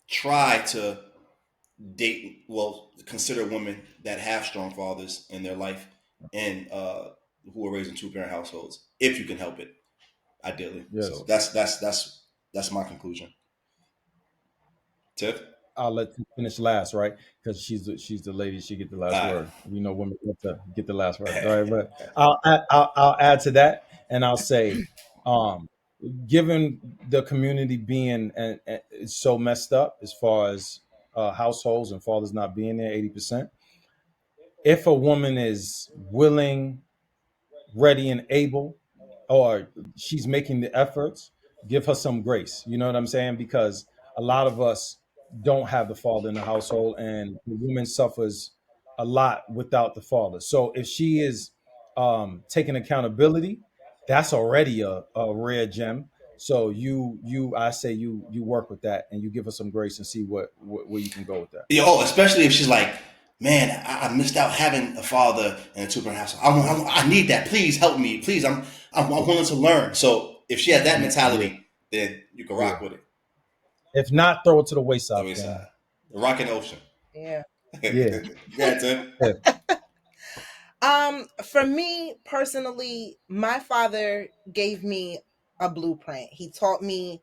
Speaker 1: try to consider women that have strong fathers in their life and who are raised in two-parent households, if you can help it, ideally.
Speaker 2: Yes.
Speaker 1: So that's my conclusion. Tiff?
Speaker 2: I'll let you finish last, right? Because she's the lady. She get the last
Speaker 1: All
Speaker 2: word. We know women get to get the last word, right? But I'll add to that, and I'll say, um, given the community being and it's so messed up as far as households and fathers not being there 80%, if a woman is willing, ready, and able, or she's making the efforts, give her some grace. You know what I'm saying? Because a lot of us don't have the father in the household, and the woman suffers a lot without the father. So if she is taking accountability, that's already a rare gem. So I say you work with that and you give her some grace and see where you can go with that.
Speaker 1: Especially if she's like, man, I missed out having a father in a two-parent household. I need that. Please help me. Please, I'm willing to learn. So if she has that
Speaker 2: Yeah,
Speaker 1: mentality, then you can
Speaker 2: yeah.
Speaker 1: rock with it.
Speaker 2: If not, throw it to the
Speaker 1: The
Speaker 2: wayside,
Speaker 1: wayside,
Speaker 2: family.
Speaker 1: the rocking ocean.
Speaker 3: Yeah.
Speaker 2: Yeah.
Speaker 1: Yeah, Tim.
Speaker 2: Yeah.
Speaker 3: For me personally, my father gave me a blueprint. He taught me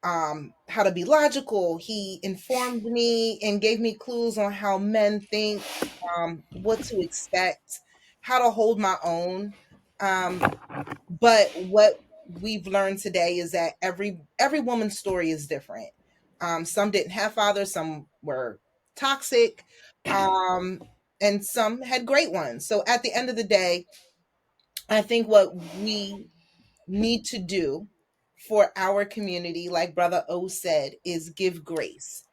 Speaker 3: how to be logical. He informed me and gave me clues on how men think, what to expect, how to hold my own. But what we've learned today is that every woman's story is different. Some didn't have fathers, some were toxic, um, and some had great ones. So at the end of the day, I think what we need to do for our community, like Brother O said, is give grace.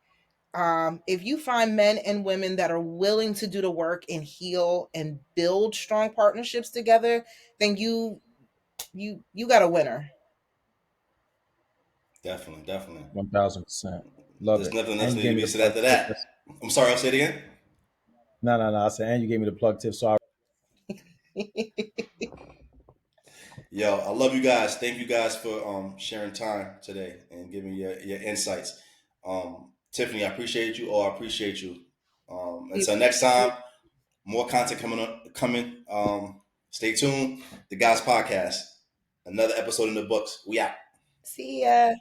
Speaker 3: If you find men and women that are willing to do the work and heal and build strong partnerships together, then you got a winner.
Speaker 1: Definitely, definitely.
Speaker 2: 1000%. Love
Speaker 1: There's
Speaker 2: it.
Speaker 1: nothing else
Speaker 2: And you
Speaker 1: need to
Speaker 2: gave me
Speaker 1: be
Speaker 2: the
Speaker 1: said
Speaker 2: plug
Speaker 1: after
Speaker 2: tip.
Speaker 1: that. I'm sorry, I'll say it again.
Speaker 2: No, no, no. I said, and you gave me the plug tip. So I
Speaker 1: Yo, I love you guys. Thank you guys for sharing time today and giving your insights. Tiffany, I appreciate you. I appreciate you. Until next time, more content coming up. Stay tuned. The Guys Podcast. Another episode in the books. We out.
Speaker 3: See ya.